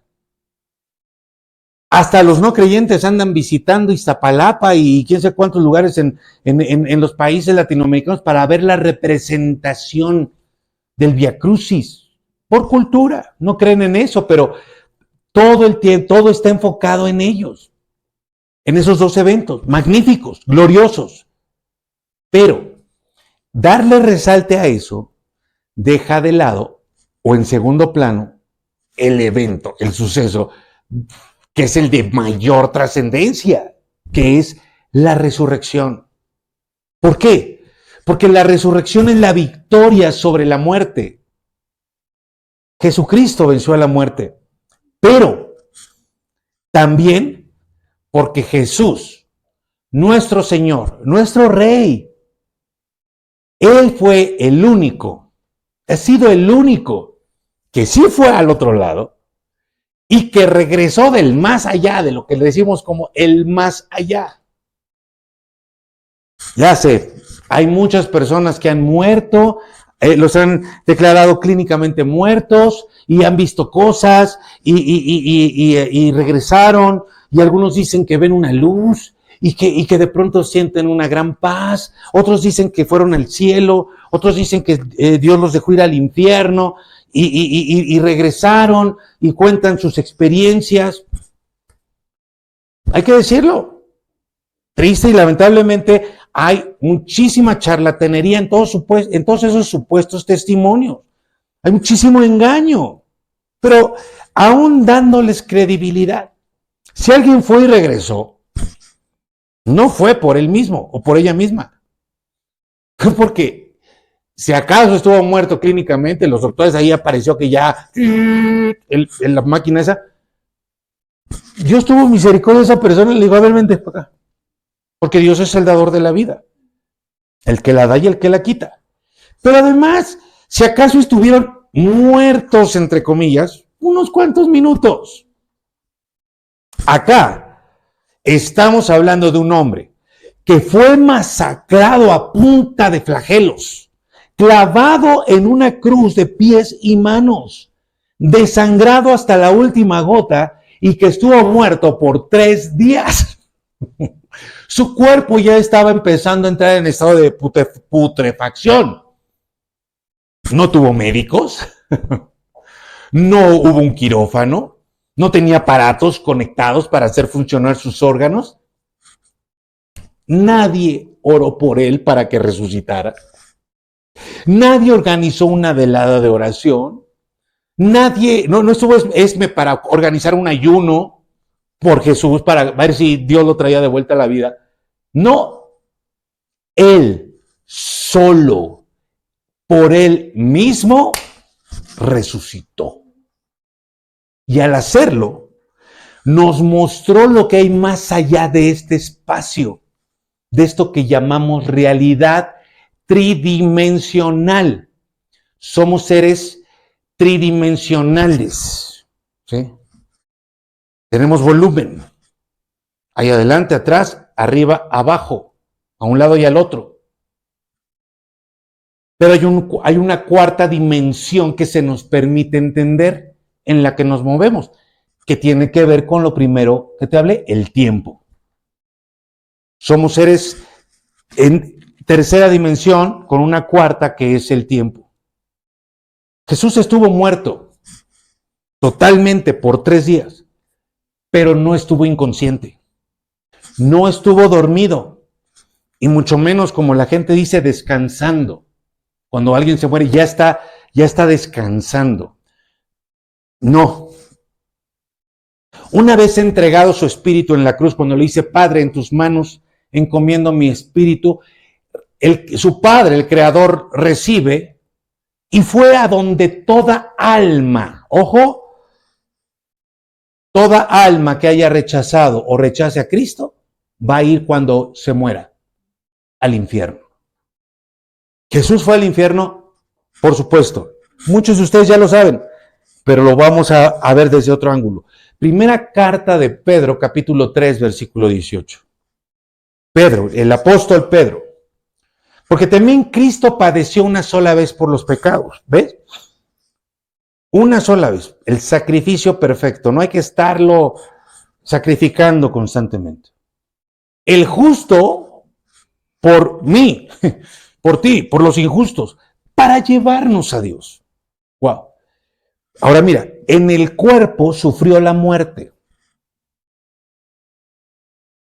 Hasta los no creyentes andan visitando Iztapalapa y quién sabe cuántos lugares en los países latinoamericanos para ver la representación del Vía Crucis. Por cultura, no creen en eso, pero todo el tiempo, todo está enfocado en ellos, en esos dos eventos, magníficos, gloriosos. Pero darle resalte a eso deja de lado, o en segundo plano, el evento, el suceso, que es el de mayor trascendencia, que es la resurrección. ¿Por qué? Porque la resurrección es la victoria sobre la muerte. Jesucristo venció a la muerte, pero también porque Jesús, nuestro Señor, nuestro Rey, Él fue el único, ha sido el único que sí fue al otro lado y que regresó del más allá, de lo que le decimos como el más allá. Ya sé, hay muchas personas que han muerto, los han declarado clínicamente muertos y han visto cosas y regresaron, y algunos dicen que ven una luz y que de pronto sienten una gran paz, otros dicen que fueron al cielo, otros dicen que Dios los dejó ir al infierno y regresaron y cuentan sus experiencias. Hay que decirlo, triste y lamentablemente hay muchísima charlatanería en todos esos supuestos testimonios. Hay muchísimo engaño, pero aún dándoles credibilidad. Si alguien fue y regresó, no fue por él mismo o por ella misma. Fue porque si acaso estuvo muerto clínicamente, los doctores ahí apareció que ya en la máquina esa, Dios tuvo misericordia de esa persona y le dijo, a ver, vente para acá. Porque Dios es el dador de la vida, el que la da y el que la quita. Pero además, si acaso estuvieron muertos, entre comillas, unos cuantos minutos. Acá estamos hablando de un hombre que fue masacrado a punta de flagelos, clavado en una cruz de pies y manos, desangrado hasta la última gota y que estuvo muerto por 3 días. Su cuerpo ya estaba empezando a entrar en estado de putrefacción. No tuvo médicos, no hubo un quirófano, no tenía aparatos conectados para hacer funcionar sus órganos. Nadie oró por él para que resucitara. Nadie organizó una velada de oración. Nadie, no estuvo Esme para organizar un ayuno por Jesús, para ver si Dios lo traía de vuelta a la vida. No, él solo, por él mismo, resucitó. Y al hacerlo, nos mostró lo que hay más allá de este espacio, de esto que llamamos realidad tridimensional. Somos seres tridimensionales, ¿sí? Tenemos volumen, ahí adelante, atrás, arriba, abajo, a un lado y al otro. Pero hay una cuarta dimensión que se nos permite entender, en la que nos movemos, que tiene que ver con lo primero que te hablé, el tiempo. Somos seres en tercera dimensión con una cuarta que es el tiempo. Jesús estuvo muerto totalmente por 3 días, pero no estuvo inconsciente, no estuvo dormido, y mucho menos, como la gente dice, descansando. Cuando alguien se muere ya está descansando. No. Una vez entregado su espíritu en la cruz, cuando le dice: Padre, en tus manos encomiendo mi espíritu, su Padre, el Creador, recibe, y fue a donde toda alma, ojo, toda alma que haya rechazado o rechace a Cristo, va a ir cuando se muera al infierno. ¿Jesús fue al infierno? Por supuesto. Muchos de ustedes ya lo saben, pero lo vamos a ver desde otro ángulo. Primera carta de Pedro, capítulo 3, versículo 18. Pedro, el apóstol Pedro. Porque también Cristo padeció una sola vez por los pecados, ¿ves? Una sola vez, el sacrificio perfecto, no hay que estarlo sacrificando constantemente. El justo por mí, por ti, por los injustos, para llevarnos a Dios. Wow. Ahora mira, en el cuerpo sufrió la muerte,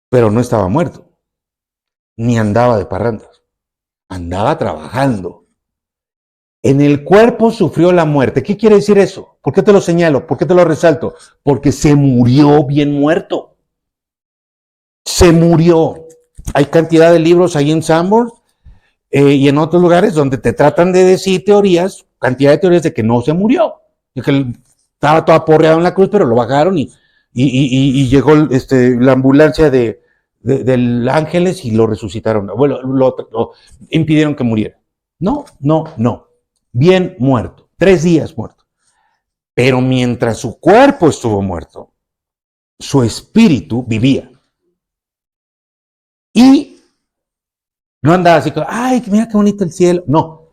pero no estaba muerto, ni andaba de parrandas, andaba trabajando. En el cuerpo sufrió la muerte. ¿Qué quiere decir eso? ¿Por qué te lo señalo? ¿Por qué te lo resalto? Porque se murió bien muerto. Se murió. Hay cantidad de libros ahí en Sanborn y en otros lugares donde te tratan de decir teorías, cantidad de teorías de que no se murió, de que estaba todo aporreado en la cruz, pero lo bajaron y llegó la ambulancia del Ángeles y lo resucitaron. Bueno, lo impidieron que muriera. No. Bien muerto, 3 días muerto. Pero mientras su cuerpo estuvo muerto, su espíritu vivía. Y no andaba así como, ay, mira qué bonito el cielo. No.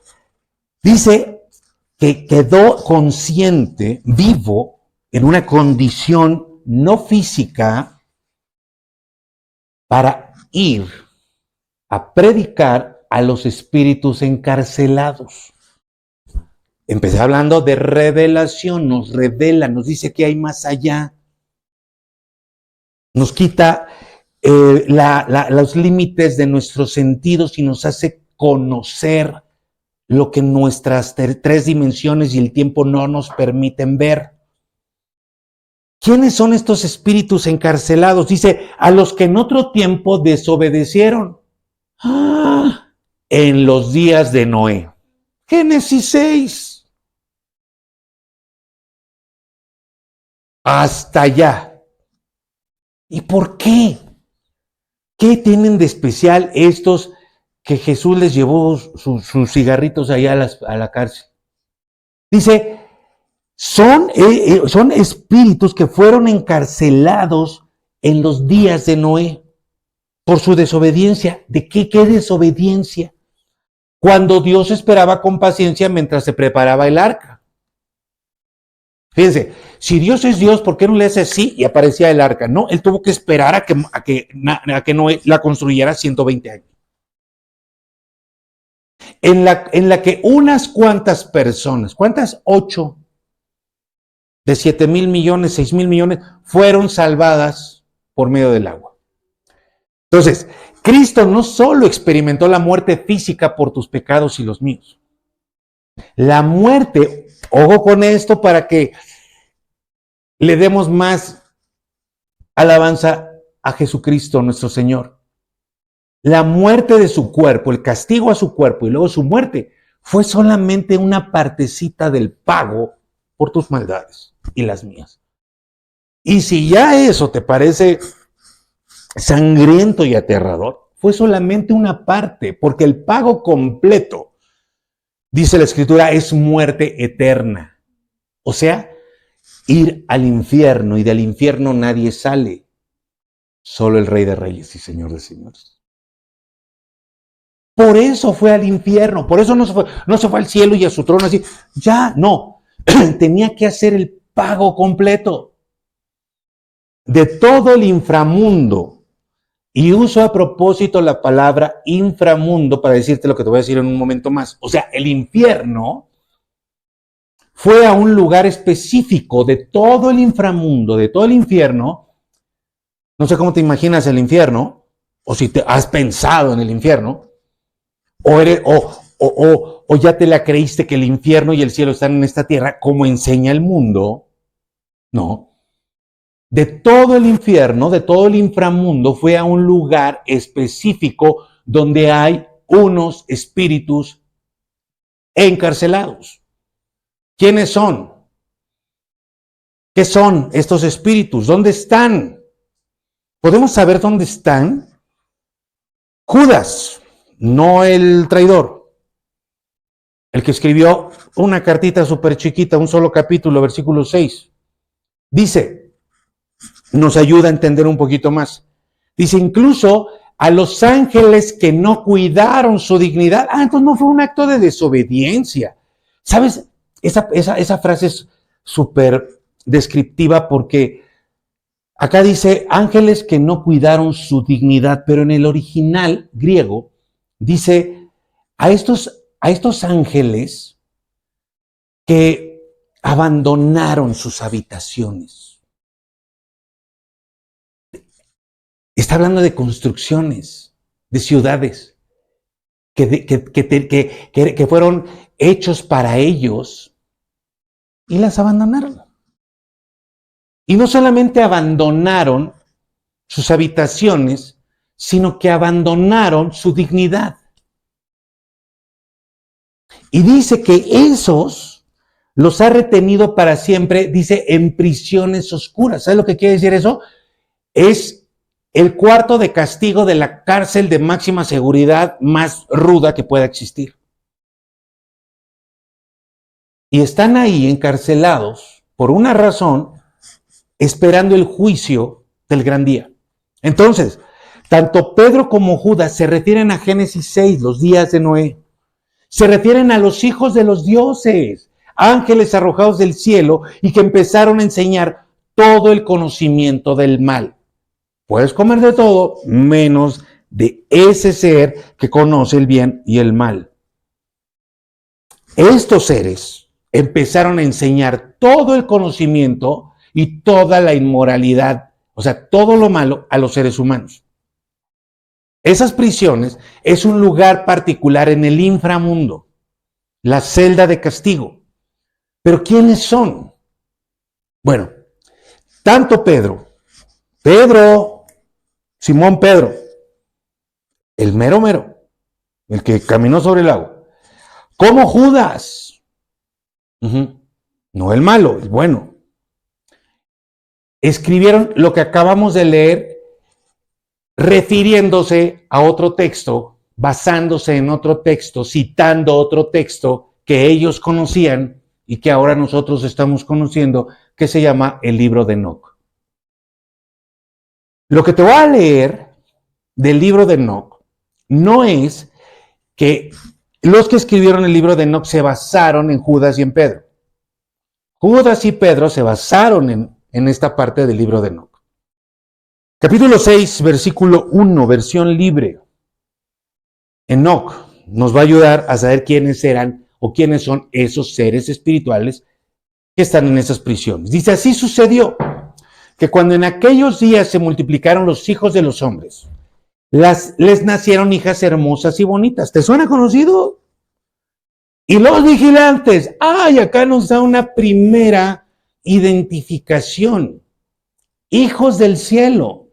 Dice que quedó consciente, vivo, en una condición no física, para ir a predicar a los espíritus encarcelados. Empecé hablando de revelación, nos revela, nos dice que hay más allá. Nos quita los límites de nuestros sentidos y nos hace conocer lo que nuestras 3 dimensiones y el tiempo no nos permiten ver. ¿Quiénes son estos espíritus encarcelados? Dice, a los que en otro tiempo desobedecieron. En los días de Noé. Génesis 6. Hasta allá. ¿Y por qué? ¿Qué tienen de especial estos que Jesús les llevó sus cigarritos allá a la cárcel? Dice, son espíritus que fueron encarcelados en los días de Noé por su desobediencia. ¿De qué desobediencia? Cuando Dios esperaba con paciencia mientras se preparaba el arca. Fíjense, si Dios es Dios, ¿por qué no le hace así y aparecía el arca? No, él tuvo que esperar a que Noé la construyera 120 años. En la que unas cuantas personas, ¿cuántas? 8 de 7,000 millones, 6,000 millones, fueron salvadas por medio del agua. Entonces, Cristo no solo experimentó la muerte física por tus pecados y los míos. La muerte, ojo con esto para que le demos más alabanza a Jesucristo nuestro Señor. La muerte de su cuerpo, el castigo a su cuerpo y luego su muerte, fue solamente una partecita del pago por tus maldades y las mías. Y si ya eso te parece sangriento y aterrador, fue solamente una parte, porque el pago completo, dice la Escritura, es muerte eterna. O sea, ir al infierno, y del infierno nadie sale, solo el Rey de Reyes y Señor de Señores. Por eso fue al infierno, por eso no se fue al cielo y a su trono así. Ya, no, tenía que hacer el pago completo de todo el inframundo. Y uso a propósito la palabra inframundo para decirte lo que te voy a decir en un momento más. O sea, el infierno fue a un lugar específico de todo el inframundo, de todo el infierno. No sé cómo te imaginas el infierno, o si te has pensado en el infierno, o ya te la creíste que el infierno y el cielo están en esta tierra, como enseña el mundo. No. De todo el infierno, de todo el inframundo, fue a un lugar específico donde hay unos espíritus encarcelados. ¿Quiénes son? ¿Qué son estos espíritus? ¿Dónde están? ¿Podemos saber dónde están? Judas, no el traidor, el que escribió una cartita súper chiquita, un solo capítulo, versículo 6. Dice, nos ayuda a entender un poquito más. Dice, incluso a los ángeles que no cuidaron su dignidad. Entonces no fue un acto de desobediencia. ¿Sabes? Esa frase es súper descriptiva porque acá dice ángeles que no cuidaron su dignidad, pero en el original griego dice a estos ángeles que abandonaron sus habitaciones. Está hablando de construcciones, de ciudades que fueron hechos para ellos y las abandonaron. Y no solamente abandonaron sus habitaciones, sino que abandonaron su dignidad. Y dice que esos los ha retenido para siempre, dice, en prisiones oscuras. ¿Sabes lo que quiere decir eso? Es el cuarto de castigo de la cárcel de máxima seguridad más ruda que pueda existir. Y están ahí encarcelados por una razón, esperando el juicio del gran día. Entonces, tanto Pedro como Judas se refieren a Génesis 6, los días de Noé. Se refieren a los hijos de los dioses, ángeles arrojados del cielo y que empezaron a enseñar todo el conocimiento del mal. Puedes comer de todo, menos de ese ser que conoce el bien y el mal. Estos seres empezaron a enseñar todo el conocimiento y toda la inmoralidad, o sea, todo lo malo a los seres humanos. Esas prisiones es un lugar particular en el inframundo, la celda de castigo. ¿Pero quiénes son? Bueno, tanto Simón Pedro, el mero, el que caminó sobre el agua, como Judas, no el malo, el bueno, escribieron lo que acabamos de leer refiriéndose a otro texto, basándose en otro texto, citando otro texto que ellos conocían y que ahora nosotros estamos conociendo, que se llama el libro de Enoc. Lo que te voy a leer del libro de Enoc no es que los que escribieron el libro de Enoc se basaron en Judas y en Pedro. Judas y Pedro se basaron en esta parte del libro de Enoc. Capítulo 6, versículo 1, versión libre. Enoc nos va a ayudar a saber quiénes eran o quiénes son esos seres espirituales que están en esas prisiones. Dice, así sucedió que cuando en aquellos días se multiplicaron los hijos de los hombres, les nacieron hijas hermosas y bonitas. ¿Te suena conocido? Y los vigilantes, acá nos da una primera identificación. Hijos del cielo.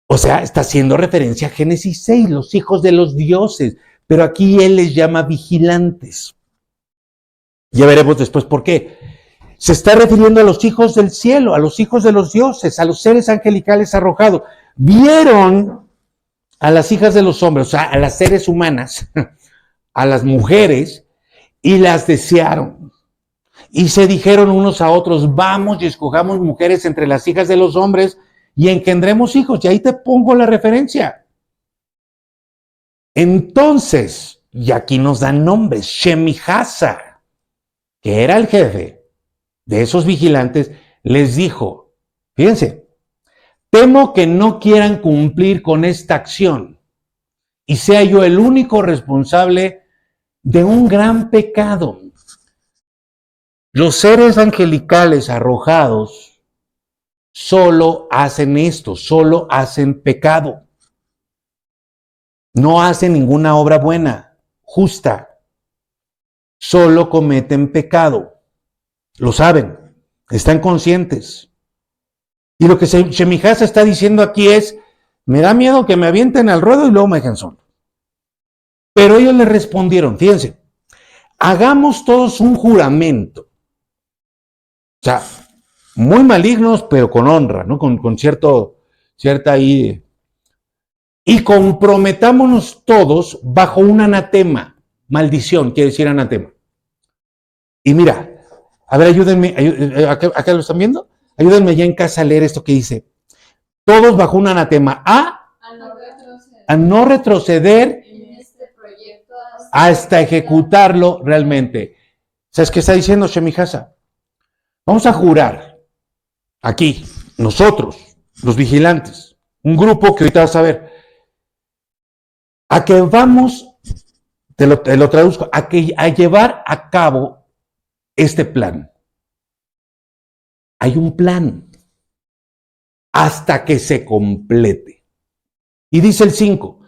O sea, está haciendo referencia a Génesis 6, los hijos de los dioses, pero aquí él les llama vigilantes. Ya veremos después por qué. Se está refiriendo a los hijos del cielo, a los hijos de los dioses, a los seres angelicales arrojados. Vieron a las hijas de los hombres, o sea, a las seres humanas, a las mujeres, y las desearon. Y se dijeron unos a otros, vamos y escojamos mujeres entre las hijas de los hombres y engendremos hijos. Y ahí te pongo la referencia. Entonces, y aquí nos dan nombres, Shemihasa, que era el jefe de esos vigilantes, les dijo, fíjense, temo que no quieran cumplir con esta acción y sea yo el único responsable de un gran pecado. Los seres angelicales arrojados solo hacen esto, solo hacen pecado. No hacen ninguna obra buena, justa. Solo cometen pecado. Lo saben, están conscientes. Y lo que Shemihasa está diciendo aquí es, me da miedo que me avienten al ruedo y luego me dejen solo. Pero ellos le respondieron, fíjense, hagamos todos un juramento. O sea, muy malignos, pero con honra, ¿no? Con cierta ahí. Y comprometámonos todos bajo un anatema. Maldición, quiere decir anatema. Y mira, a ver, ayúdenme, ¿acá lo están viendo? Ayúdenme ya en casa a leer esto que dice. Todos bajo un anatema. A no retroceder en este proyecto hasta ejecutarlo realmente. ¿Sabes qué está diciendo Shemihasa? Vamos a jurar, aquí, nosotros, los vigilantes, un grupo que ahorita vas a ver, a que vamos, te lo traduzco, a llevar a cabo este plan. Hay un plan hasta que se complete. Y dice el 5,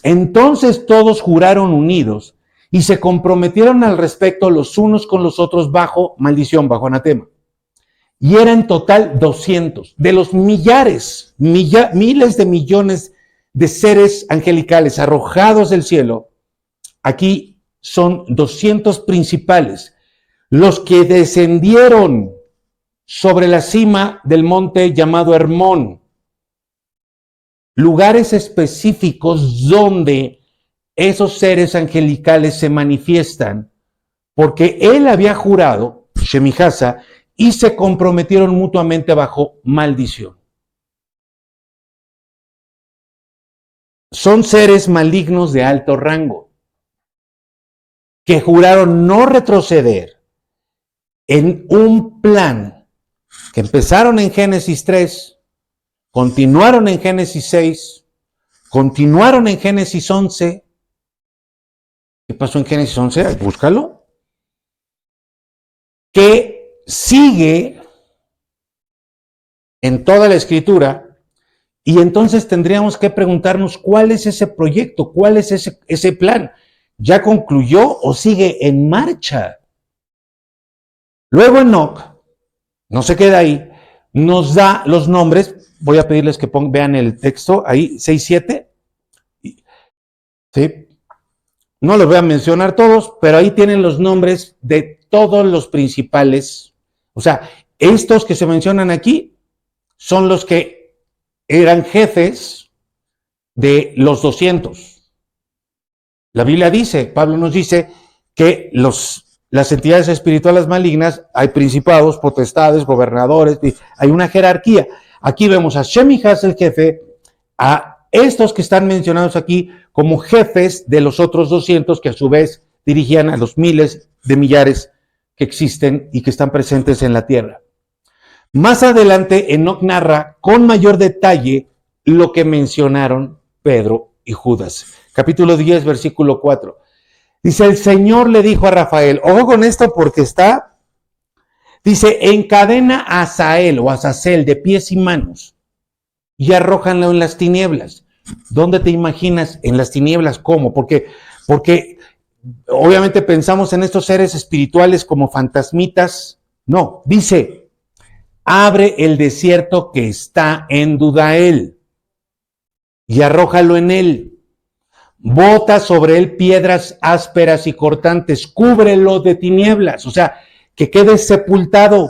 entonces todos juraron unidos y se comprometieron al respecto los unos con los otros bajo maldición, bajo anatema. Y era en total 200. De los miles de millones de seres angelicales arrojados del cielo, aquí son 200 principales, los que descendieron sobre la cima del monte llamado Hermón, lugares específicos donde esos seres angelicales se manifiestan, porque él había jurado, Shemihasa, y se comprometieron mutuamente bajo maldición. Son seres malignos de alto rango que juraron no retroceder en un plan que empezaron en Génesis 3, continuaron en Génesis 6, continuaron en Génesis 11. ¿Qué pasó en Génesis 11? Búscalo. Que sigue en toda la escritura, y entonces tendríamos que preguntarnos cuál es ese proyecto, cuál es ese plan. ¿Ya concluyó o sigue en marcha? Luego Enoc, no se queda ahí, nos da los nombres. Voy a pedirles que vean el texto ahí, 6-7. ¿Sí? No los voy a mencionar todos, pero ahí tienen los nombres de todos los principales. O sea, estos que se mencionan aquí son los que eran jefes de los 200. La Biblia dice, Pablo nos dice que los las entidades espirituales malignas, hay principados, potestades, gobernadores, hay una jerarquía. Aquí vemos a Shemihaz, el jefe, a estos que están mencionados aquí como jefes de los otros 200 que a su vez dirigían a los miles de millares que existen y que están presentes en la tierra. Más adelante, Enoc narra con mayor detalle lo que mencionaron Pedro y Judas. Capítulo 10, versículo 4. Dice, el Señor le dijo a Rafael, ojo con esto porque está, dice, encadena a Asael o Azazel de pies y manos y arrójanlo en las tinieblas. ¿Dónde te imaginas? En las tinieblas, ¿cómo? Porque obviamente pensamos en estos seres espirituales como fantasmitas. No, dice, abre el desierto que está en Dudael y arrójalo en él. Bota sobre él piedras ásperas y cortantes, cúbrelo de tinieblas, o sea, que quede sepultado.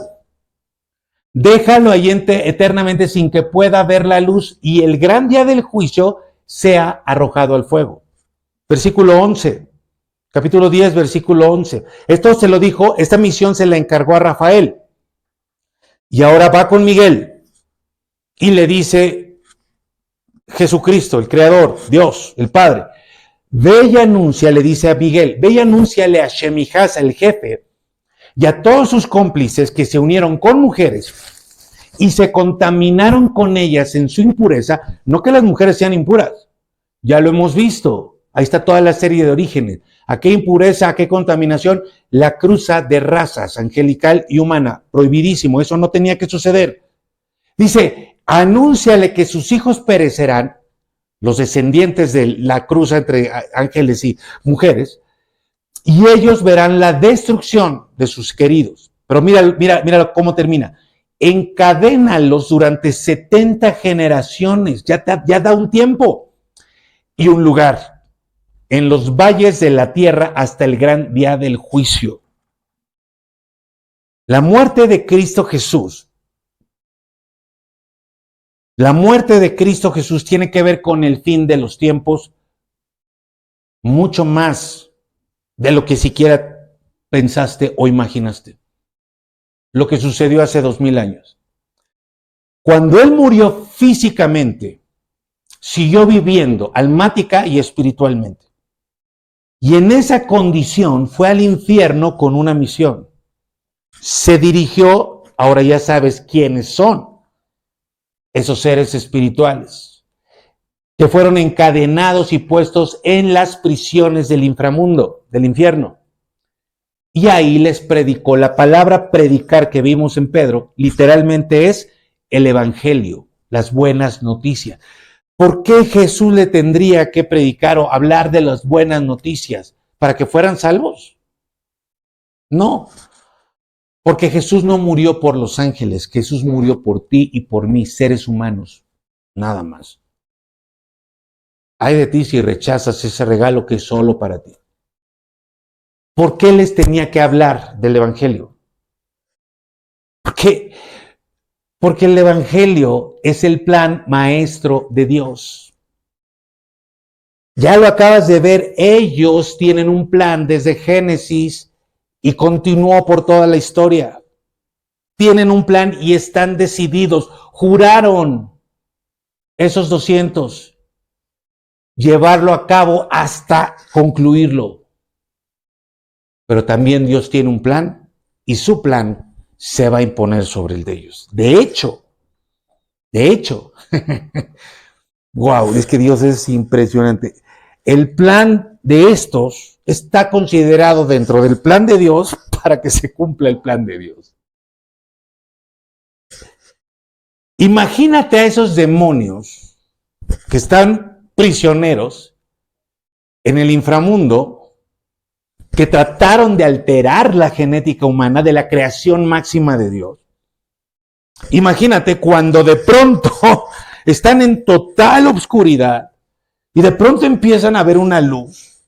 Déjalo ahí eternamente sin que pueda ver la luz y el gran día del juicio sea arrojado al fuego. Versículo 11, capítulo 10, versículo 11. Esto se lo dijo, esta misión se la encargó a Rafael. Y ahora va con Miguel y le dice Jesucristo, el Creador, Dios, el Padre. Ve y anuncia, le dice a Miguel, ve y anúnciale a Shemihaz, el jefe, y a todos sus cómplices que se unieron con mujeres y se contaminaron con ellas en su impureza, no que las mujeres sean impuras, ya lo hemos visto, ahí está toda la serie de Orígenes, a qué impureza, a qué contaminación, la cruza de razas, angelical y humana, prohibidísimo, eso no tenía que suceder. Dice, anúnciale que sus hijos perecerán, los descendientes de la cruza entre ángeles y mujeres, y ellos verán la destrucción de sus queridos. Pero mira cómo termina. Encadénalos durante 70 generaciones, ya da un tiempo y un lugar en los valles de la tierra hasta el gran día del juicio. La muerte de Cristo Jesús tiene que ver con el fin de los tiempos, mucho más de lo que siquiera pensaste o imaginaste. Lo que sucedió hace 2000 años. Cuando Él murió físicamente, siguió viviendo almática y espiritualmente. Y en esa condición fue al infierno con una misión. Se dirigió, ahora ya sabes quiénes son esos seres espirituales, que fueron encadenados y puestos en las prisiones del inframundo, del infierno. Y ahí les predicó. La palabra predicar que vimos en Pedro, literalmente es el evangelio, las buenas noticias. ¿Por qué Jesús le tendría que predicar o hablar de las buenas noticias? ¿Para que fueran salvos? No, porque Jesús no murió por los ángeles, Jesús murió por ti y por mí, seres humanos, nada más. Ay de ti si rechazas ese regalo que es solo para ti. ¿Por qué les tenía que hablar del evangelio? Porque el evangelio es el plan maestro de Dios. Ya lo acabas de ver, ellos tienen un plan desde Génesis y continuó por toda la historia. Tienen un plan y están decididos. Juraron esos 200 llevarlo a cabo hasta concluirlo. Pero también Dios tiene un plan y su plan se va a imponer sobre el de ellos. De hecho, wow, es que Dios es impresionante. El plan de estos está considerado dentro del plan de Dios para que se cumpla el plan de Dios. Imagínate a esos demonios que están prisioneros en el inframundo, que trataron de alterar la genética humana de la creación máxima de Dios. Imagínate cuando de pronto están en total oscuridad y de pronto empiezan a ver una luz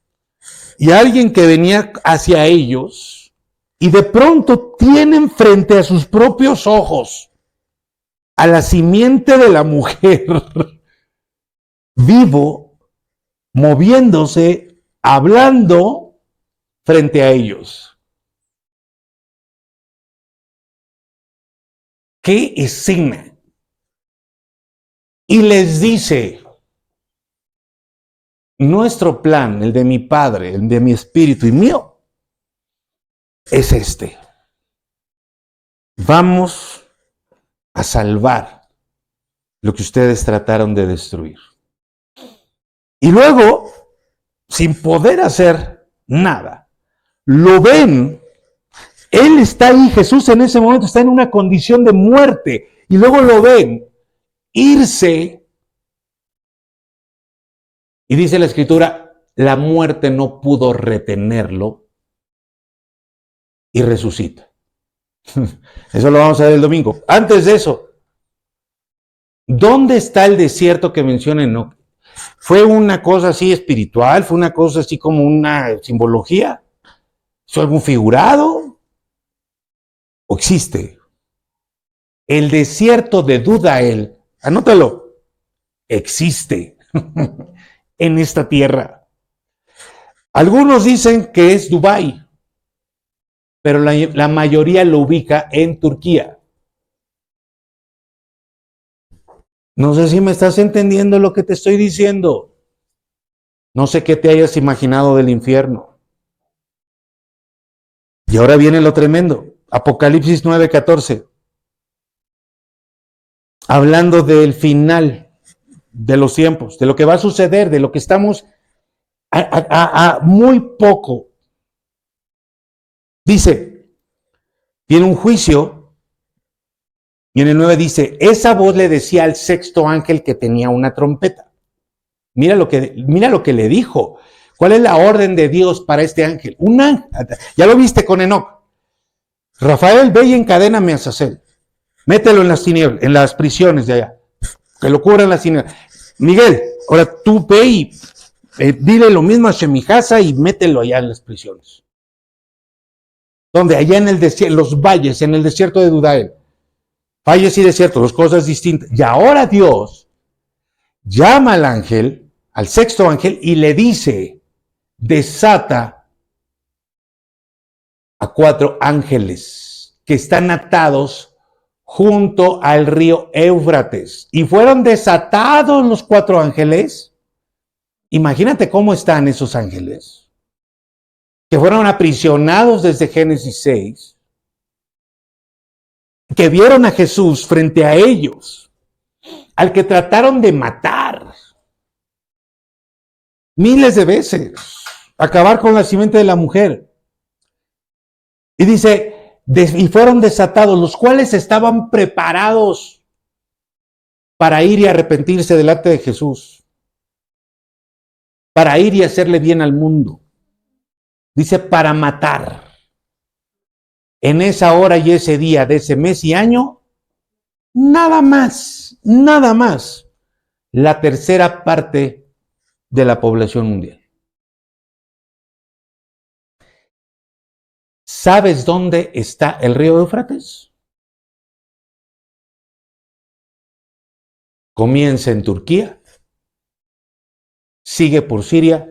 y alguien que venía hacia ellos y de pronto tienen frente a sus propios ojos a la simiente de la mujer vivo, moviéndose, hablando frente a ellos. qué escena. Y les dice, nuestro plan, el de mi Padre, el de mi Espíritu y mío, es este. Vamos a salvar lo que ustedes trataron de destruir. Y luego, sin poder hacer nada, lo ven. Él está ahí, Jesús en ese momento está en una condición de muerte. Y luego lo ven irse. Y dice la Escritura, la muerte no pudo retenerlo y resucita. Eso lo vamos a ver el domingo. Antes de eso, ¿dónde está el desierto que menciona Enoc? ¿Fue una cosa así espiritual? ¿Fue una cosa así como una simbología? ¿Fue algún figurado? ¿O existe? El desierto de Dudael, anótalo, existe en esta tierra. Algunos dicen que es Dubái, pero la mayoría lo ubica en Turquía. No sé si me estás entendiendo lo que te estoy diciendo. No sé qué te hayas imaginado del infierno. Y ahora viene lo tremendo. Apocalipsis 9:14. Hablando del final de los tiempos, de lo que va a suceder, de lo que estamos a muy poco. Dice, tiene un juicio, y en el 9 dice, esa voz le decía al sexto ángel que tenía una trompeta. Mira lo que le dijo. ¿Cuál es la orden de Dios para este ángel? Un ángel, ya lo viste con Enoc. Rafael, ve y encadéname a Azazel. Mételo en las tinieblas, en las prisiones de allá. Que lo cubran las tinieblas. Miguel, ahora tú ve y dile lo mismo a Shemijasa y mételo allá en las prisiones. Donde allá en el desierto, los valles, en el desierto de Dudael. Valles y desiertos, dos cosas distintas. Y ahora Dios llama al ángel, al sexto ángel, y le dice, desata a 4 ángeles que están atados junto al río Éufrates. Y fueron desatados los 4 ángeles. Imagínate cómo están esos ángeles, que fueron aprisionados desde Génesis 6, que vieron a Jesús frente a ellos, al que trataron de matar miles de veces, acabar con la simiente de la mujer. Y dice, y fueron desatados, los cuales estaban preparados para ir y arrepentirse delante de Jesús, para ir y hacerle bien al mundo. Dice, para matar. En esa hora y ese día de ese mes y año, nada más, la tercera parte de la población mundial. ¿Sabes dónde está el río Éufrates? Comienza en Turquía, sigue por Siria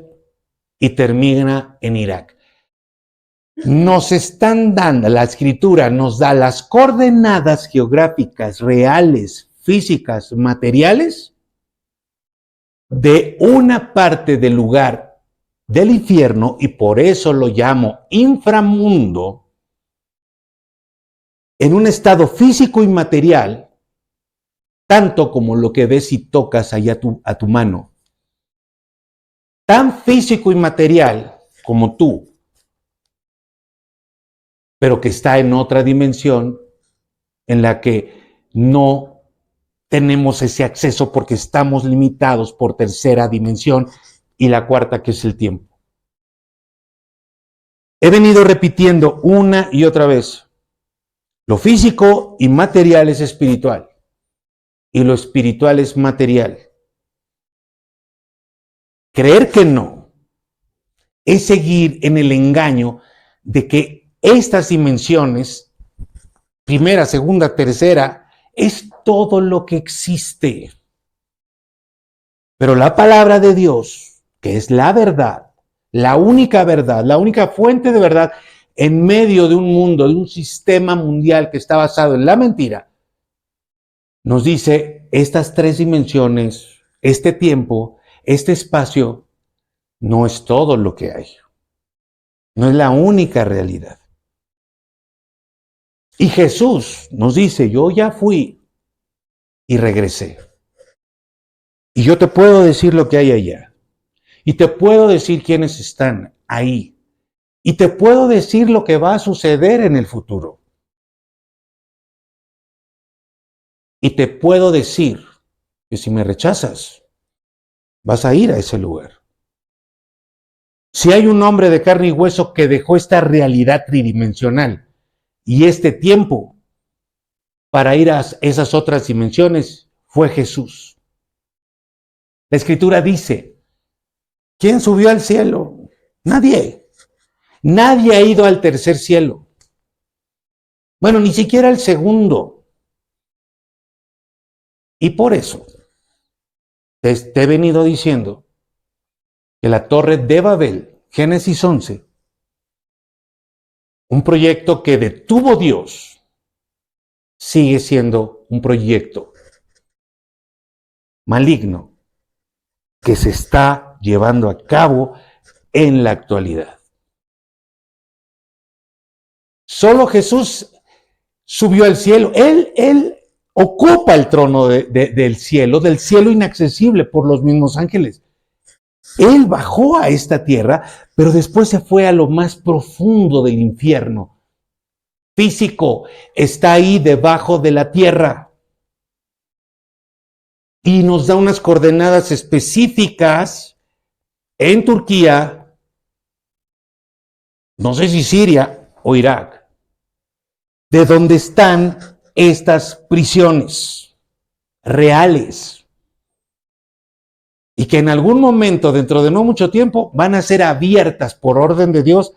y termina en Irak. Nos están dando, la escritura nos da las coordenadas geográficas reales, físicas, materiales de una parte del lugar del infierno, y por eso lo llamo inframundo, en un estado físico y material, tanto como lo que ves y tocas allá a tu mano, tan físico y material como tú, pero que está en otra dimensión en la que no tenemos ese acceso porque estamos limitados por tercera dimensión y la cuarta, que es el tiempo. He venido repitiendo una y otra vez, lo físico y material es espiritual y lo espiritual es material. Creer que no es seguir en el engaño de que estas dimensiones, primera, segunda, tercera, es todo lo que existe. Pero la palabra de Dios, que es la verdad, la única fuente de verdad, en medio de un mundo, de un sistema mundial que está basado en la mentira, nos dice, estas tres dimensiones, este tiempo, este espacio, no es todo lo que hay. No es la única realidad. Y Jesús nos dice, yo ya fui y regresé. Y yo te puedo decir lo que hay allá. Y te puedo decir quiénes están ahí. Y te puedo decir lo que va a suceder en el futuro. Y te puedo decir que si me rechazas, vas a ir a ese lugar. Si hay un hombre de carne y hueso que dejó esta realidad tridimensional y este tiempo para ir a esas otras dimensiones, fue Jesús. La Escritura dice, ¿quién subió al cielo? Nadie. Nadie ha ido al tercer cielo. Bueno, ni siquiera al segundo. Y por eso te he venido diciendo que la Torre de Babel, Génesis 11, un proyecto que detuvo Dios, sigue siendo un proyecto maligno que se está llevando a cabo en la actualidad. Solo Jesús subió al cielo. Él ocupa el trono del cielo inaccesible por los mismos ángeles. Él bajó a esta tierra, pero después se fue a lo más profundo del infierno. Físico, está ahí debajo de la tierra. Y nos da unas coordenadas específicas en Turquía, no sé si Siria o Irak, de donde están estas prisiones reales. Y que en algún momento, dentro de no mucho tiempo, van a ser abiertas por orden de Dios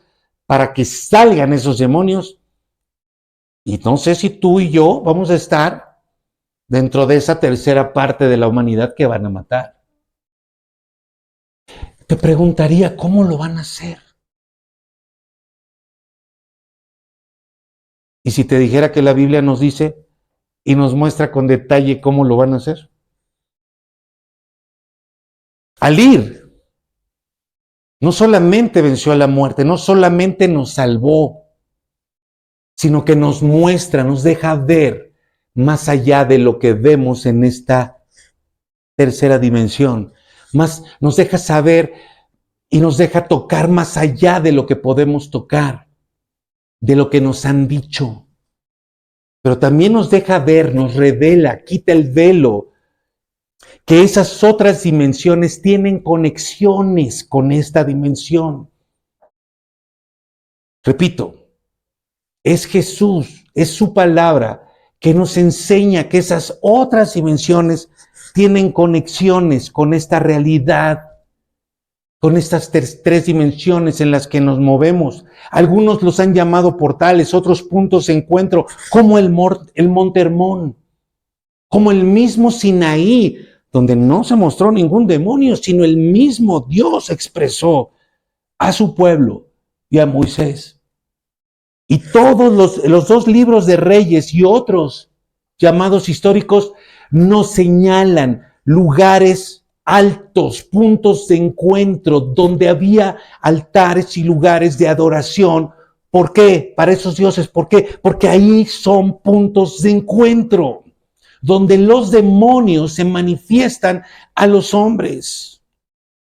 para que salgan esos demonios. Y no sé si tú y yo vamos a estar dentro de esa tercera parte de la humanidad que van a matar. Te preguntaría, ¿cómo lo van a hacer? Y si te dijera que la Biblia nos dice y nos muestra con detalle cómo lo van a hacer. Al ir, no solamente venció a la muerte, no solamente nos salvó, sino que nos muestra, nos deja ver más allá de lo que vemos en esta tercera dimensión. Más nos deja saber y nos deja tocar más allá de lo que podemos tocar, de lo que nos han dicho. Pero también nos deja ver, nos revela, quita el velo, que esas otras dimensiones tienen conexiones con esta dimensión. Repito, es Jesús, es su palabra que nos enseña que esas otras dimensiones tienen conexiones con esta realidad, con estas tres dimensiones en las que nos movemos. Algunos los han llamado portales, otros puntos de encuentro, como el Monte Hermón, como el mismo Sinaí, donde no se mostró ningún demonio, sino el mismo Dios expresó a su pueblo y a Moisés. Y todos los dos libros de Reyes y otros llamados históricos nos señalan lugares altos, puntos de encuentro, donde había altares y lugares de adoración. ¿Por qué? Para esos dioses. ¿Por qué? Porque ahí son puntos de encuentro, donde los demonios se manifiestan a los hombres.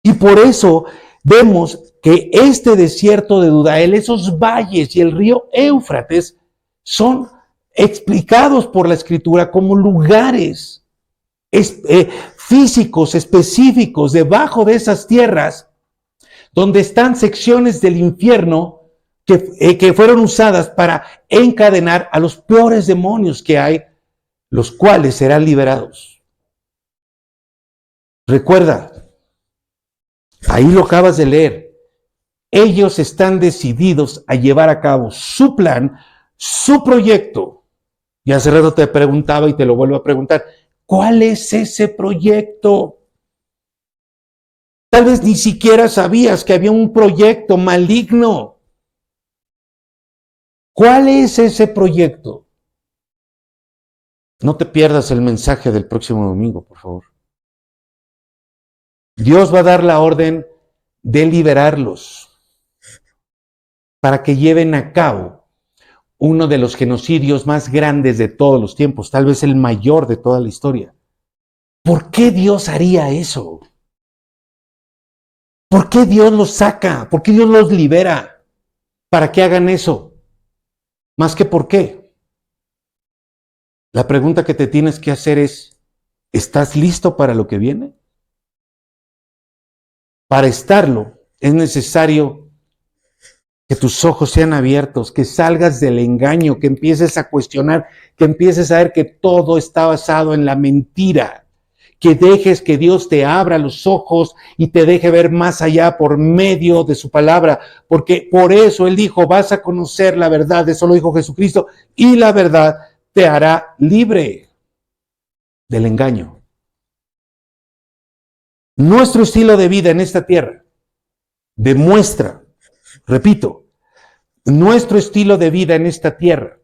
Y por eso vemos que este desierto de Dudael, esos valles y el río Éufrates son explicados por la Escritura como lugares físicos específicos debajo de esas tierras, donde están secciones del infierno que fueron usadas para encadenar a los peores demonios que hay, los cuales serán liberados. Recuerda, ahí lo acabas de leer. Ellos están decididos a llevar a cabo su plan, su proyecto. Y hace rato te preguntaba y te lo vuelvo a preguntar, ¿cuál es ese proyecto? Tal vez ni siquiera sabías que había un proyecto maligno. ¿Cuál es ese proyecto? No te pierdas el mensaje del próximo domingo, por favor. Dios va a dar la orden de liberarlos para que lleven a cabo uno de los genocidios más grandes de todos los tiempos, tal vez el mayor de toda la historia. ¿Por qué Dios haría eso? ¿Por qué Dios los saca? ¿Por qué Dios los libera para que hagan eso? Más que por qué. La pregunta que te tienes que hacer es, ¿estás listo para lo que viene? Para estarlo, es necesario que tus ojos sean abiertos, que salgas del engaño, que empieces a cuestionar, que empieces a ver que todo está basado en la mentira, que dejes que Dios te abra los ojos y te deje ver más allá por medio de su palabra, porque por eso Él dijo, vas a conocer la verdad, eso lo dijo Jesucristo, y la verdad te hará libre del engaño. Nuestro estilo de vida en esta tierra demuestra, repito, nuestro estilo de vida en esta tierra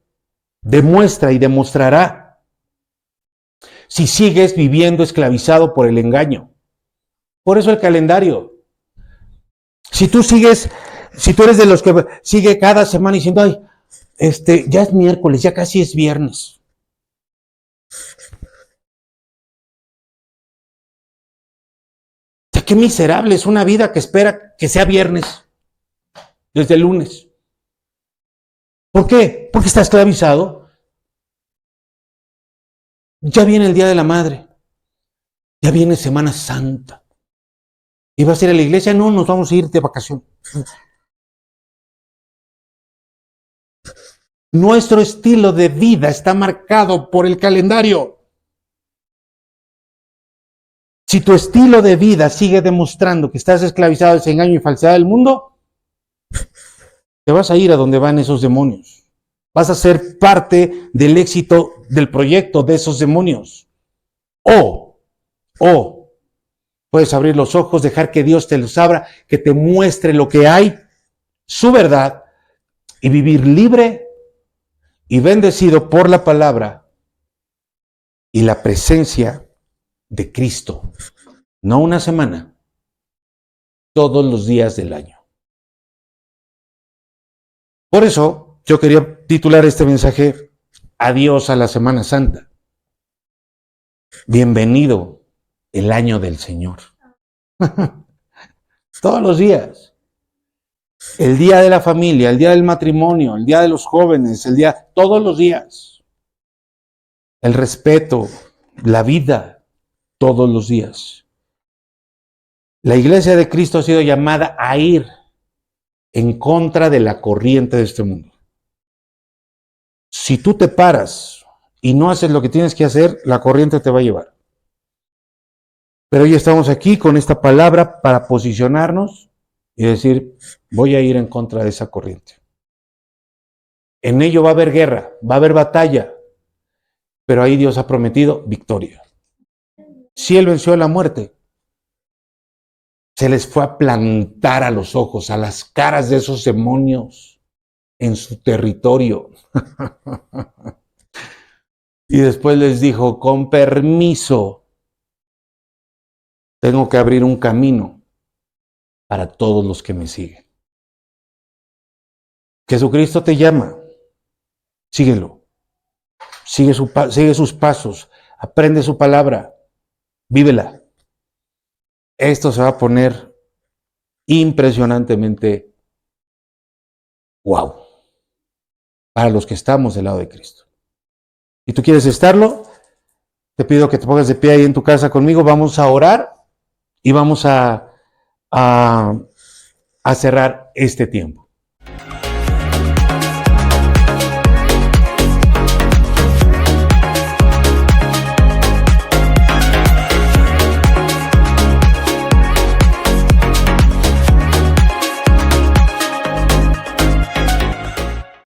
demuestra y demostrará si sigues viviendo esclavizado por el engaño. Por eso el calendario. Si tú eres de los que sigue cada semana diciendo, ay, ya es miércoles, ya casi es viernes. Qué miserable es una vida que espera que sea viernes, desde el lunes. ¿Por qué? Porque está esclavizado. Ya viene el Día de la Madre. Ya viene Semana Santa. ¿Y vas a ir a la iglesia? No, nos vamos a ir de vacación. Nuestro estilo de vida está marcado por el calendario. Si tu estilo de vida sigue demostrando que estás esclavizado de ese engaño y falsedad del mundo, te vas a ir a donde van esos demonios. Vas a ser parte del éxito del proyecto de esos demonios. O puedes abrir los ojos, dejar que Dios te los abra, que te muestre lo que hay, su verdad, y vivir libre y bendecido por la palabra y la presencia de Cristo. No una semana, todos los días del año. Por eso yo quería titular este mensaje, Adiós a la Semana Santa. Bienvenido el año del Señor. Todos los días. El día de la familia, el día del matrimonio, el día de los jóvenes, todos los días. El respeto, la vida, todos los días. La iglesia de Cristo ha sido llamada a ir en contra de la corriente de este mundo. Si tú te paras y no haces lo que tienes que hacer, la corriente te va a llevar. Pero hoy estamos aquí con esta palabra para posicionarnos y decir, voy a ir en contra de esa corriente. En ello va a haber guerra, va a haber batalla, pero ahí Dios ha prometido victoria. Si Él venció a la muerte, se les fue a plantar a los ojos, a las caras de esos demonios en su territorio. Y después les dijo, con permiso, tengo que abrir un camino para todos los que me siguen. Jesucristo te llama, síguelo, sigue sus pasos, aprende su palabra, vívela. Esto se va a poner impresionantemente wow para los que estamos del lado de Cristo. Si tú quieres estarlo, te pido que te pongas de pie ahí en tu casa conmigo, vamos a orar y vamos a cerrar este tiempo.